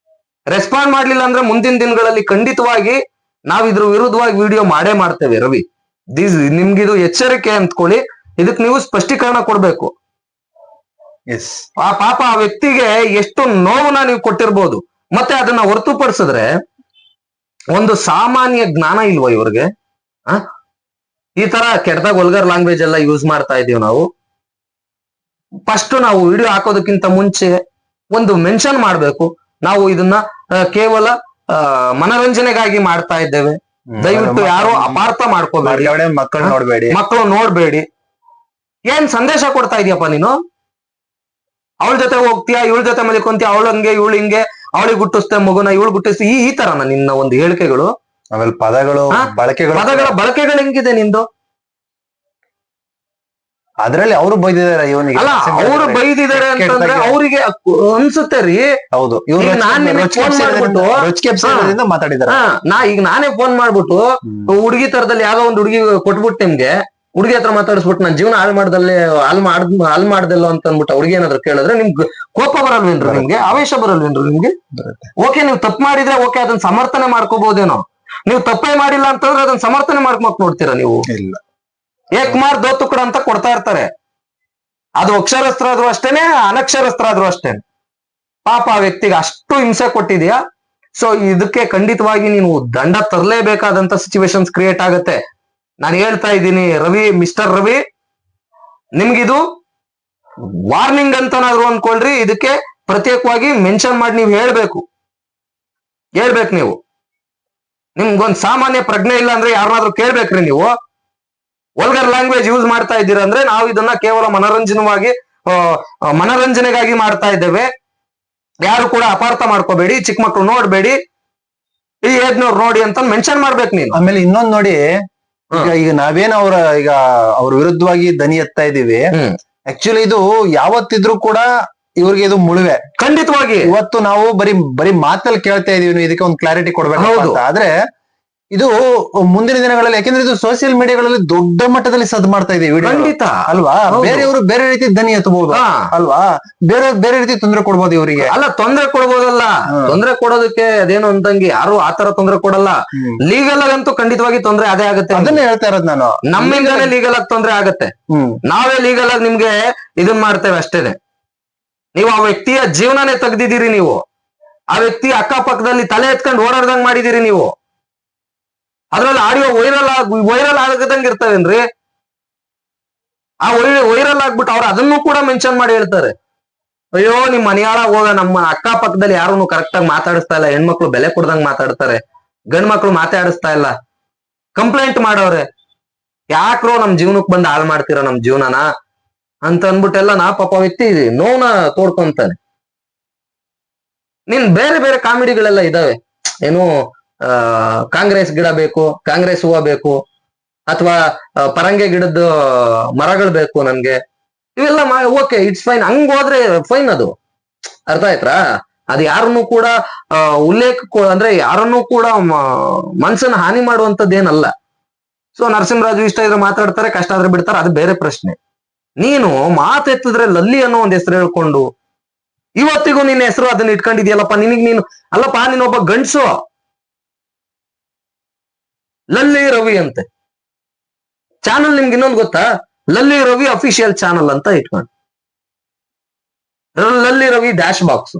ರೆಸ್ಪಾಂಡ್ ಮಾಡ್ಲಿಲ್ಲ ಅಂದ್ರೆ ಮುಂದಿನ ದಿನಗಳಲ್ಲಿ ಖಂಡಿತವಾಗಿ ನಾವ್ ಇದ್ರ ವಿರುದ್ಧವಾಗಿ ವಿಡಿಯೋ ಮಾಡೇ ಮಾಡ್ತೇವೆ. ರವಿ, ನಿಮ್ಗಿದು ಎಚ್ಚರಿಕೆ ಅಂದ್ಕೊಳ್ಳಿ, ಇದಕ್ ನೀವು ಸ್ಪಷ್ಟೀಕರಣ ಕೊಡ್ಬೇಕು. ಆ ಪಾಪ ಆ ವ್ಯಕ್ತಿಗೆ ಎಷ್ಟು ನೋವನ್ನ ನೀವು ಕೊಟ್ಟಿರ್ಬೋದು. ಮತ್ತೆ ಅದನ್ನ ಹೊರತುಪಡಿಸಿದ್ರೆ ಒಂದು ಸಾಮಾನ್ಯ ಜ್ಞಾನ ಇಲ್ವಾ ಇವ್ರಿಗೆ? ಈ ತರ ಕೆಟ್ಟದಾಗ ವಲ್ಗರ್ ಲ್ಯಾಂಗ್ವೇಜ್ ಎಲ್ಲ ಯೂಸ್ ಮಾಡ್ತಾ ಇದೀವಿ ನಾವು. ಫಸ್ಟ್ ನಾವು ವಿಡಿಯೋ ಹಾಕೋದಕ್ಕಿಂತ ಮುಂಚೆ ಒಂದು ಮೆನ್ಷನ್ ಮಾಡ್ಬೇಕು, ನಾವು ಇದನ್ನ ಕೇವಲ ಮನರಂಜನೆಗಾಗಿ ಮಾಡ್ತಾ ಇದ್ದೇವೆ, ದಯವಿಟ್ಟು ಯಾರು ಅಪಾರ್ಥ ಮಾಡ್ಕೋಬೇಡಿ, ಮಕ್ಕಳು ನೋಡ್ಬೇಡಿ. ಏನ್ ಸಂದೇಶ ಕೊಡ್ತಾ ಇದೀಯಪ್ಪ ನೀನು? ಅವಳ ಜೊತೆ ಹೋಗ್ತೀಯಾ, ಇವಳ ಜೊತೆ ಮಲಿಕೊಂತೀಯ, ಅವಳಂಗೆ ಇವಳು ಹಿಂಗೆ, ಅವಳಿಗೆ ಗುಟ್ಟಿಸ್ತೆ ಮಗುನ, ಇವಳು ಗುಟ್ಟಿಸ್ತಿ, ಈ ತರನ ನಿನ್ನ ಒಂದು ಹೇಳಿಕೆಗಳು, ಆಮೇಲೆ ಪದಗಳ ಬಳಕೆಗಳು ಹೆಂಗಿದೆ ನಿಂದು? ಅದ್ರಲ್ಲಿ ಅವರು ಬೈದಿದ್ದಾರೆ ಇವನಿಗೆ. ಅಲ್ಲ, ಅವ್ರು ಬೈದಿದ್ದಾರೆ ಅಂತಂದ್ರೆ ಅವ್ರಿಗೆ ಅನ್ಸುತ್ತೆ ರೀ. ಹೌದು, ಮಾತಾಡಿದಾರೆ. ಈಗ ನಾನೇ ಫೋನ್ ಮಾಡ್ಬಿಟ್ಟು ಹುಡುಗಿ ತರದಲ್ಲಿ ಯಾವ್ದೋ ಒಂದು ಹುಡುಗಿ ಕೊಟ್ಬಿಟ್ಟು ನಿಮ್ಗೆ ಹುಡುಗಿ ಹತ್ರ ಮಾತಾಡಿಸ್ಬಿಟ್ಟು ನಾನು ಜೀವನ ಹಾಳು ಮಾಡ್ದಲ್ಲೋ ಅಂತ ಅಂದ್ಬಿಟ್ಟು ಹುಡುಗಿ ಏನಾದ್ರು ಕೇಳಿದ್ರೆ ನಿಮ್ಗೆ ಕೋಪ ಬರಲ್ವೇನ್ರಿ? ನಿಮ್ಗೆ ಆವೇಶ ಬರಲ್ವೇನ್ರಿ? ನಿಮ್ಗೆ ಓಕೆ, ನೀವು ತಪ್ಪು ಮಾಡಿದ್ರೆ ಓಕೆ, ಅದನ್ನ ಸಮರ್ಥನೆ ಮಾಡ್ಕೋಬಹುದೇನೋ. ನೀವು ತಪ್ಪೇ ಮಾಡಿಲ್ಲ ಅಂತಂದ್ರೆ ಅದನ್ನ ಸಮರ್ಥನೆ ಮಾಡ್ಕೊಕ್ ನೋಡ್ತೀರಾ ನೀವು? ಇಲ್ಲ, ಏಕಮಾರ್ ದೋತುಕಡ ಅಂತ ಕೊಡ್ತಾ ಇರ್ತಾರೆ. ಅದು ಅಕ್ಷರಸ್ಥರಾದ್ರು ಅಷ್ಟೇನೆ, ಅನಕ್ಷರಸ್ಥರಾದ್ರು ಅಷ್ಟೇನೆ. ಪಾಪ ಆ ವ್ಯಕ್ತಿಗೆ ಅಷ್ಟು ಹಿಂಸೆ ಕೊಟ್ಟಿದ್ಯಾ. ಸೊ ಇದಕ್ಕೆ ಖಂಡಿತವಾಗಿ ನೀನು ದಂಡ ತರಲೇಬೇಕಾದಂತ ಸಿಚುವೇಶನ್ಸ್ ಕ್ರಿಯೇಟ್ ಆಗತ್ತೆ. ನಾನು ಹೇಳ್ತಾ ಇದ್ದೀನಿ ರವಿ, ಮಿಸ್ಟರ್ ರವಿ, ನಿಮ್ಗಿದು ವಾರ್ನಿಂಗ್ ಅಂತನಾದ್ರು ಅನ್ಕೊಳ್ರಿ. ಇದಕ್ಕೆ ಪ್ರತ್ಯೇಕವಾಗಿ ಮೆನ್ಷನ್ ಮಾಡಿ ನೀವು ಹೇಳ್ಬೇಕು ನೀವು. ನಿಮ್ಗೊಂದ್ ಸಾಮಾನ್ಯ ಪ್ರಜ್ಞೆ ಇಲ್ಲ ಅಂದ್ರೆ ಯಾರನ್ನಾದ್ರೂ ಕೇಳ್ಬೇಕ್ರಿ ನೀವು? ವಲ್ಗರ್ ಲ್ಯಾಂಗ್ವೇಜ್ ಯೂಸ್ ಮಾಡ್ತಾ ಇದ್ದೀರಾ ಅಂದ್ರೆ ನಾವು ಇದನ್ನ ಕೇವಲ ಮನರಂಜನೆಗಾಗಿ ಮಾಡ್ತಾ ಇದ್ದೇವೆ. ಯಾರು ಕೂಡ ಅಪಾರ್ಥ ಮಾಡ್ಕೋಬೇಡಿ, ಚಿಕ್ಕ ಮಕ್ಳು ನೋಡ್ಬೇಡಿ, ಈ ಏಜ್ನವ್ರು ನೋಡಿ ಅಂತ ಮೆನ್ಷನ್ ಮಾಡ್ಬೇಕು ನೀನು. ಆಮೇಲೆ ಇನ್ನೊಂದ್ ನೋಡಿ, ಈಗ ನಾವೇನ್ ಅವ್ರ ವಿರುದ್ಧವಾಗಿ ದನಿ ಎತ್ತಾ ಇದೀವಿ, ಆಕ್ಚುಲಿ ಇದು ಯಾವತ್ತಿದ್ರು ಕೂಡ ಇವ್ರಿಗೆ ಇದು ಮುಳುವೆ. ಖಂಡಿತವಾಗಿ ಇವತ್ತು ನಾವು ಬರೀ ಮಾತಲ್ಲಿ ಕೇಳ್ತಾ ಇದೀವಿ, ಇದಕ್ಕೆ ಒಂದು ಕ್ಲಾರಿಟಿ ಕೊಡ್ಬೇಕು ಅಂತ. ಆದ್ರೆ ಇದು ಮುಂದಿನ ದಿನಗಳಲ್ಲಿ, ಯಾಕೆಂದ್ರೆ ಇದು ಸೋಷಿಯಲ್ ಮೀಡಿಯಾಗಳಲ್ಲಿ ದೊಡ್ಡ ಮಟ್ಟದಲ್ಲಿ ಸದ್ ಮಾಡ್ತಾ ಇದೆ ವಿಡಿಯೋ, ಅಲ್ವಾ? ಬೇರೆಯವರು ಬೇರೆ ರೀತಿ ದನಿ ಎತ್ತಬಹುದು ಅಲ್ವಾ? ಬೇರೆ ರೀತಿ ತೊಂದರೆ ಕೊಡ್ಬೋದು ಇವರಿಗೆ. ಅಲ್ಲ, ತೊಂದರೆ ಕೊಡ್ಬೋದಲ್ಲ, ತೊಂದರೆ ಕೊಡೋದಕ್ಕೆ ಅದೇನು ಅಂತಂಗಿ ಯಾರು ಆತರ ತೊಂದರೆ ಕೊಡಲ್ಲ. ಲೀಗಲ್ ಆಗಂತೂ ಖಂಡಿತವಾಗಿ ತೊಂದರೆ ಅದೇ ಆಗುತ್ತೆ. ಅದನ್ನೇ ಹೇಳ್ತಾ ಇರೋದು ನಾನು. ನಮ್ಮಿಂದಾನೇ ಲೀಗಲ್ ಆಗಿ ತೊಂದರೆ ಆಗತ್ತೆ. ನಾವೇ ಲೀಗಲ್ ಆಗಿ ನಿಮ್ಗೆ ಇದನ್ ಮಾಡ್ತೇವೆ ಅಷ್ಟೇನೆ. ನೀವು ಆ ವ್ಯಕ್ತಿಯ ಜೀವನನೇ ತೆಗ್ದಿದ್ದೀರಿ. ನೀವು ಆ ವ್ಯಕ್ತಿ ಅಕ್ಕಪಕ್ಕದಲ್ಲಿ ತಲೆ ಎತ್ಕೊಂಡು ಓಡಾಡ್ದಂಗ್ ಮಾಡಿದೀರಿ ನೀವು. ಅದ್ರಲ್ಲಿ ಆಡಿಯೋ ವೈರಲ್ ಆಗದಂಗ ಇರ್ತವೇನ್ರಿ? ಆ ವೈರಲ್ ಆಗ್ಬಿಟ್ಟು ಅವ್ರು ಅದನ್ನು ಕೂಡ ಮೆನ್ಷನ್ ಮಾಡಿ ಹೇಳ್ತಾರೆ, ಅಯ್ಯೋ ನಿಮ್ ಮನೆಯಾಳ ಹೋಗ, ನಮ್ಮ ಅಕ್ಕಪಕ್ಕದಲ್ಲಿ ಯಾರು ಕರೆಕ್ಟ್ ಆಗಿ ಮಾತಾಡಿಸ್ತಾ ಇಲ್ಲ, ಹೆಣ್ಮಕ್ಳು ಬೆಲೆ ಕೊಡ್ದಂಗ್ ಮಾತಾಡ್ತಾರೆ, ಗಂಡ್ ಮಕ್ಳು ಮಾತಾಡಿಸ್ತಾ ಇಲ್ಲ, ಕಂಪ್ಲೇಂಟ್ ಮಾಡೋರೆ, ಯಾಕ್ರೋ ನಮ್ ಜೀವನಕ್ ಬಂದ್ ಹಾಳು ಮಾಡ್ತೀರ ನಮ್ ಜೀವನನ ಅಂತ ಅನ್ಬಿಟ್ಟೆಲ್ಲ ಪಾಪ ವ್ಯಕ್ತಿ ನೋವ್ನ ತೋಡ್ಕೊಂತಾನೆ. ಬೇರೆ ಬೇರೆ ಕಾಮಿಡಿಗಳೆಲ್ಲ ಇದಾವೆ. ಏನು ಕಾಂಗ್ರೆಸ್ ಗಿಡ ಬೇಕು, ಕಾಂಗ್ರೆಸ್ ಹೂವ ಬೇಕು, ಅಥವಾ ಪರಂಗೆ ಗಿಡದ ಮರಗಳು ಬೇಕು ನನ್ಗೆ, ಇವೆಲ್ಲ ಓಕೆ, ಇಟ್ಸ್ ಫೈನ್. ಹಂಗ್ ಹೋದ್ರೆ ಫೈನ್, ಅದು ಅರ್ಥ ಆಯ್ತಾ. ಅದು ಯಾರನ್ನು ಕೂಡ ಅಂದ್ರೆ ಯಾರನ್ನು ಕೂಡ ಮನ್ಸನ್ನ ಹಾನಿ ಮಾಡುವಂತದ್ದೇನಲ್ಲ. ಸೊ ನರಸಿಂಹರಾಜು ಇಷ್ಟ ಇದ್ರೆ ಮಾತಾಡ್ತಾರೆ, ಕಷ್ಟ ಆದ್ರೆ ಬಿಡ್ತಾರೆ, ಅದು ಬೇರೆ ಪ್ರಶ್ನೆ. ನೀನು ಮಾತೆತ್ತಿದ್ರೆ ಲಲ್ಲಿ ಅನ್ನೋ ಒಂದ್ ಹೆಸರು ಹೇಳ್ಕೊಂಡು ಇವತ್ತಿಗೂ ನಿನ್ನ ಹೆಸರು ಅದನ್ನ ಇಟ್ಕೊಂಡಿದ್ಯಲ್ಲಪ್ಪ. ನೀನು ಅಲ್ಲಪ್ಪ, ನೀನೊಬ್ಬ ಗಂಡ್ಸು, ಲಲ್ಲಿ ರವಿ ಅಂತೆ ಚಾನಲ್. ನಿಮ್ಗೆ ಇನ್ನೊಂದು ಗೊತ್ತಾ? ಲಲ್ಲಿ ರವಿ ಅಫಿಷಿಯಲ್ ಚಾನಲ್ ಅಂತ ಇಟ್ಕೊಂಡು, ಲಲ್ಲಿ ರವಿ ಡ್ಯಾಶ್ ಬಾಕ್ಸ್.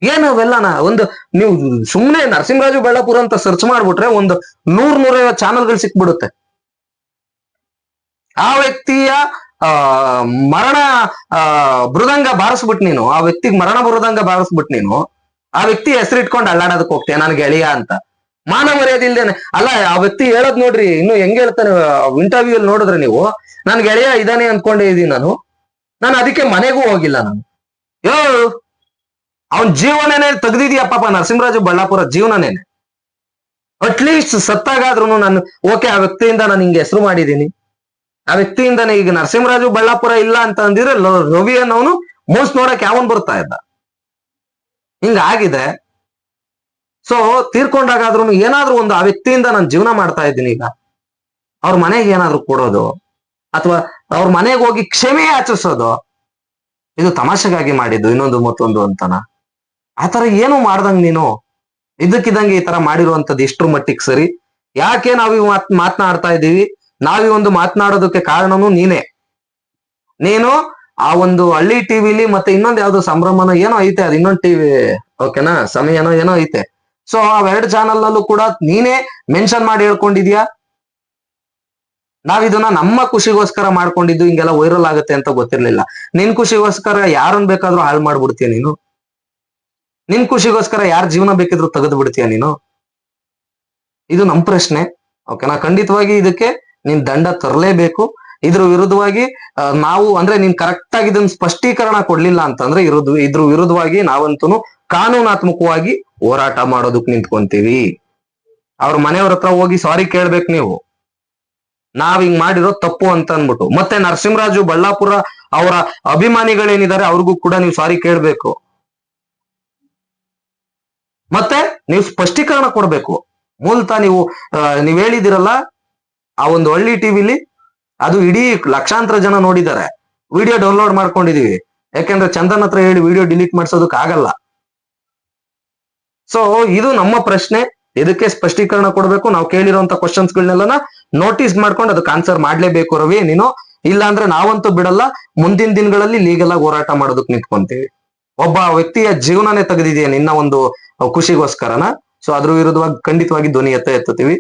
ಏನವೆಲ್ಲನ ಒಂದು ನೀವು ಸುಮ್ನೆ ನರಸಿಂಹರಾಜು ಬಳ್ಳಾಪುರ ಅಂತ ಸರ್ಚ್ ಮಾಡ್ಬಿಟ್ರೆ ಒಂದು 100-150 ಚಾನಲ್ಗಳು ಸಿಕ್ಬಿಡುತ್ತೆ. ಆ ವ್ಯಕ್ತಿಯ ಮರಣ ಮೃದಂಗ ಬಾರಿಸ್ಬಿಟ್ ನೀನು, ಆ ವ್ಯಕ್ತಿಗೆ ಮರಣ ಮೃದಂಗ ಬಾರಿಸ್ಬಿಟ್ ನೀನು ಆ ವ್ಯಕ್ತಿ ಹೆಸರಿಟ್ಕೊಂಡು ಅಳ್ಳಾಡೋದಕ್ಕೆ ಹೋಗ್ತೀಯ ನನ್ ಗೆಳೆಯ ಅಂತ. ಮಾನ ಮರ್ಯಾದೆ ಇಲ್ದೇನೆ. ಅಲ್ಲ, ಆ ವ್ಯಕ್ತಿ ಹೇಳದ್ ನೋಡ್ರಿ, ಇನ್ನು ಹೆಂಗ್ ಹೇಳ್ತಾನೆ ಇಂಟರ್ವ್ಯೂ ಅಲ್ಲಿ ನೋಡಿದ್ರೆ ನೀವು, ನನ್ ಗೆಳೆಯ ಇದಾನೆ ಅನ್ಕೊಂಡೇ ಇದೀನಿ ನಾನು ಅದಕ್ಕೆ ಮನೆಗೂ ಹೋಗಿಲ್ಲ ನಾನು. ಅವನ್ ಜೀವನನೇ ತೆಗ್ದಿದ್ಯಪ್ಪ ನರಸಿಂಹರಾಜು ಬಳ್ಳಾಪುರ ಜೀವನನೇನೆ. ಅಟ್ಲೀಸ್ಟ್ ಸತ್ತಾಗಾದ್ರೂ ನಾನು ಓಕೆ, ಆ ವ್ಯಕ್ತಿಯಿಂದ ನಾನು ಹಿಂಗೆ ಹೆಸರು ಮಾಡಿದೀನಿ, ಆ ವ್ಯಕ್ತಿಯಿಂದಾನೆ ಈಗ ನರಸಿಂಹರಾಜು ಬಳ್ಳಾಪುರ ಇಲ್ಲ ಅಂತ ಅಂದಿದ್ರೆ ರವಿ ಅನ್ನೋನು ಮೂಸ್ ನೋಡಕ್ ಯಾವನ್ ಬರ್ತಾ ಇದ್ದ. ಹಿಂಗಾಗಿದೆ. ಸೊ ತೀರ್ಕೊಂಡಾಗಾದ್ರೂ ಏನಾದ್ರೂ ಒಂದು ಆ ವ್ಯಕ್ತಿಯಿಂದ ನಾನು ಜೀವನ ಮಾಡ್ತಾ ಇದ್ದೀನಿ. ಈಗ ಅವ್ರ ಮನೆಗೆ ಏನಾದ್ರು ಕೊಡೋದು ಅಥವಾ ಅವ್ರ ಮನೆಗೆ ಹೋಗಿ ಕ್ಷಮೆ ಯಾಚಿಸೋದು, ಇದು ತಮಾಷೆಗಾಗಿ ಮಾಡಿದ್ದು, ಇನ್ನೊಂದು ಮತ್ತೊಂದು ಅಂತನ. ಆತರ ಏನು ಮಾಡ್ದಂಗ್ ನೀನು ಇದಕ್ಕಿದಂಗೆ ಈ ತರ ಮಾಡಿರುವಂತದ್ದು ಎಷ್ಟ್ರ ಮಟ್ಟಿಗೆ ಸರಿ? ಯಾಕೆ ನಾವ್ ಮಾತನಾಡ್ತಾ ಇದ್ದೀವಿ? ನಾವೀ ಒಂದು ಮಾತನಾಡೋದಕ್ಕೆ ಕಾರಣನು ನೀನೇ. ನೀನು ಆ ಒಂದು ಹಳ್ಳಿ ಟಿವಿಲಿ ಮತ್ತೆ ಇನ್ನೊಂದು ಯಾವ್ದೋ ಸಂಭ್ರಮನೋ ಏನೋ ಐತೆ, ಅದು ಇನ್ನೊಂದು ಟಿವಿ, ಓಕೆನಾ, ಸಮಯನೋ ಏನೋ ಐತೆ. ಸೊ ಅವೆರಡು ಚಾನಲ್ ಅಲ್ಲೂ ಕೂಡ ನೀನೇ ಮೆನ್ಷನ್ ಮಾಡಿ ಹೇಳ್ಕೊಂಡಿದ್ಯಾ, ನಾವಿದನ್ನ ನಮ್ಮ ಖುಷಿಗೋಸ್ಕರ ಮಾಡ್ಕೊಂಡಿದ್ದು, ಹಿಂಗೆಲ್ಲ ವೈರಲ್ ಆಗುತ್ತೆ ಅಂತ ಗೊತ್ತಿರ್ಲಿಲ್ಲ. ನಿನ್ ಖುಷಿಗೋಸ್ಕರ ಯಾರನ್ ಬೇಕಾದ್ರೂ ಹಾಳು ಮಾಡ್ಬಿಡ್ತೀಯ ನೀನು. ನಿನ್ ಖುಷಿಗೋಸ್ಕರ ಯಾರ ಜೀವನ ಬೇಕಿದ್ರು ತೆಗೆದು ಬಿಡ್ತೀಯ ನೀನು. ಇದು ನಮ್ ಪ್ರಶ್ನೆ, ಓಕೆನಾ. ಖಂಡಿತವಾಗಿ ಇದಕ್ಕೆ ನೀನ್ ದಂಡ ತರಲೇಬೇಕು. ಇದ್ರ ವಿರುದ್ಧವಾಗಿ ನಾವು ಅಂದ್ರೆ ನೀನ್ ಕರೆಕ್ಟ್ ಆಗಿ ಇದನ್ನ ಸ್ಪಷ್ಟೀಕರಣ ಕೊಡ್ಲಿಲ್ಲ ಅಂತಂದ್ರೆ ಇದ್ರ ವಿರುದ್ಧವಾಗಿ ನಾವಂತೂ ಕಾನೂನಾತ್ಮಕವಾಗಿ ಹೋರಾಟ ಮಾಡೋದಕ್ ನಿಂತ್ಕೊಂತೀವಿ. ಅವ್ರ ಮನೆಯವ್ರ ಹತ್ರ ಹೋಗಿ ಸಾರಿ ಕೇಳ್ಬೇಕು ನೀವು, ನಾವ್ ಹಿಂಗ್ ಮಾಡಿರೋ ತಪ್ಪು ಅಂತ ಅನ್ಬಿಟ್ಟು. ಮತ್ತೆ ನರಸಿಂಹರಾಜು ಬಳ್ಳಾಪುರ ಅವರ ಅಭಿಮಾನಿಗಳೇನಿದ್ದಾರೆ ಅವ್ರಿಗೂ ಕೂಡ ನೀವು ಸಾರಿ ಕೇಳ್ಬೇಕು. ಮತ್ತೆ ನೀವು ಸ್ಪಷ್ಟೀಕರಣ ಕೊಡ್ಬೇಕು. ಮೂಲತಃ ನೀವ್ ಹೇಳಿದಿರಲ್ಲ ಆ ಒಂದು ಹಳ್ಳಿ ಟಿವಿಲಿ, ಅದು ಇಡೀ ಲಕ್ಷಾಂತರ ಜನ ನೋಡಿದ್ದಾರೆ, ವಿಡಿಯೋ ಡೌನ್ಲೋಡ್ ಮಾಡ್ಕೊಂಡಿದೀವಿ. ಯಾಕೆಂದ್ರೆ ಚಂದನ್ ಹತ್ರ ಹೇಳಿ ವಿಡಿಯೋ ಡಿಲೀಟ್ ಮಾಡ್ಸೋದಕ್ ಆಗಲ್ಲ. ಸೊ ಇದು ನಮ್ಮ ಪ್ರಶ್ನೆ, ಇದಕ್ಕೆ ಸ್ಪಷ್ಟೀಕರಣ ಕೊಡ್ಬೇಕು. ನಾವು ಕೇಳಿರುವಂತ ಕ್ವಶನ್ಸ್ಗಳನ್ನೆಲ್ಲ ನೋಟಿಸ್ ಮಾಡ್ಕೊಂಡು ಅದಕ್ಕೆ ಆನ್ಸರ್ ಮಾಡ್ಲೇಬೇಕು ರವಿ ನೀನು. ಇಲ್ಲ ಅಂದ್ರೆ ನಾವಂತೂ ಬಿಡಲ್ಲ. ಮುಂದಿನ ದಿನಗಳಲ್ಲಿ ಲೀಗಲ್ ಆಗಿ ಹೋರಾಟ ಮಾಡೋದಕ್ ನಿಂತ್ಕೊಂತೀವಿ. ಒಬ್ಬ ವ್ಯಕ್ತಿಯ ಜೀವನನೇ ತೆಗೆದಿದೆಯಾ ನಿನ್ನ ಒಂದು ಖುಷಿಗೋಸ್ಕರನ. ಸೊ ಅದ್ರ ವಿರುದ್ಧವಾಗಿ ಖಂಡಿತವಾಗಿ ಧ್ವನಿ ಎತ್ತುತ್ತೀವಿ.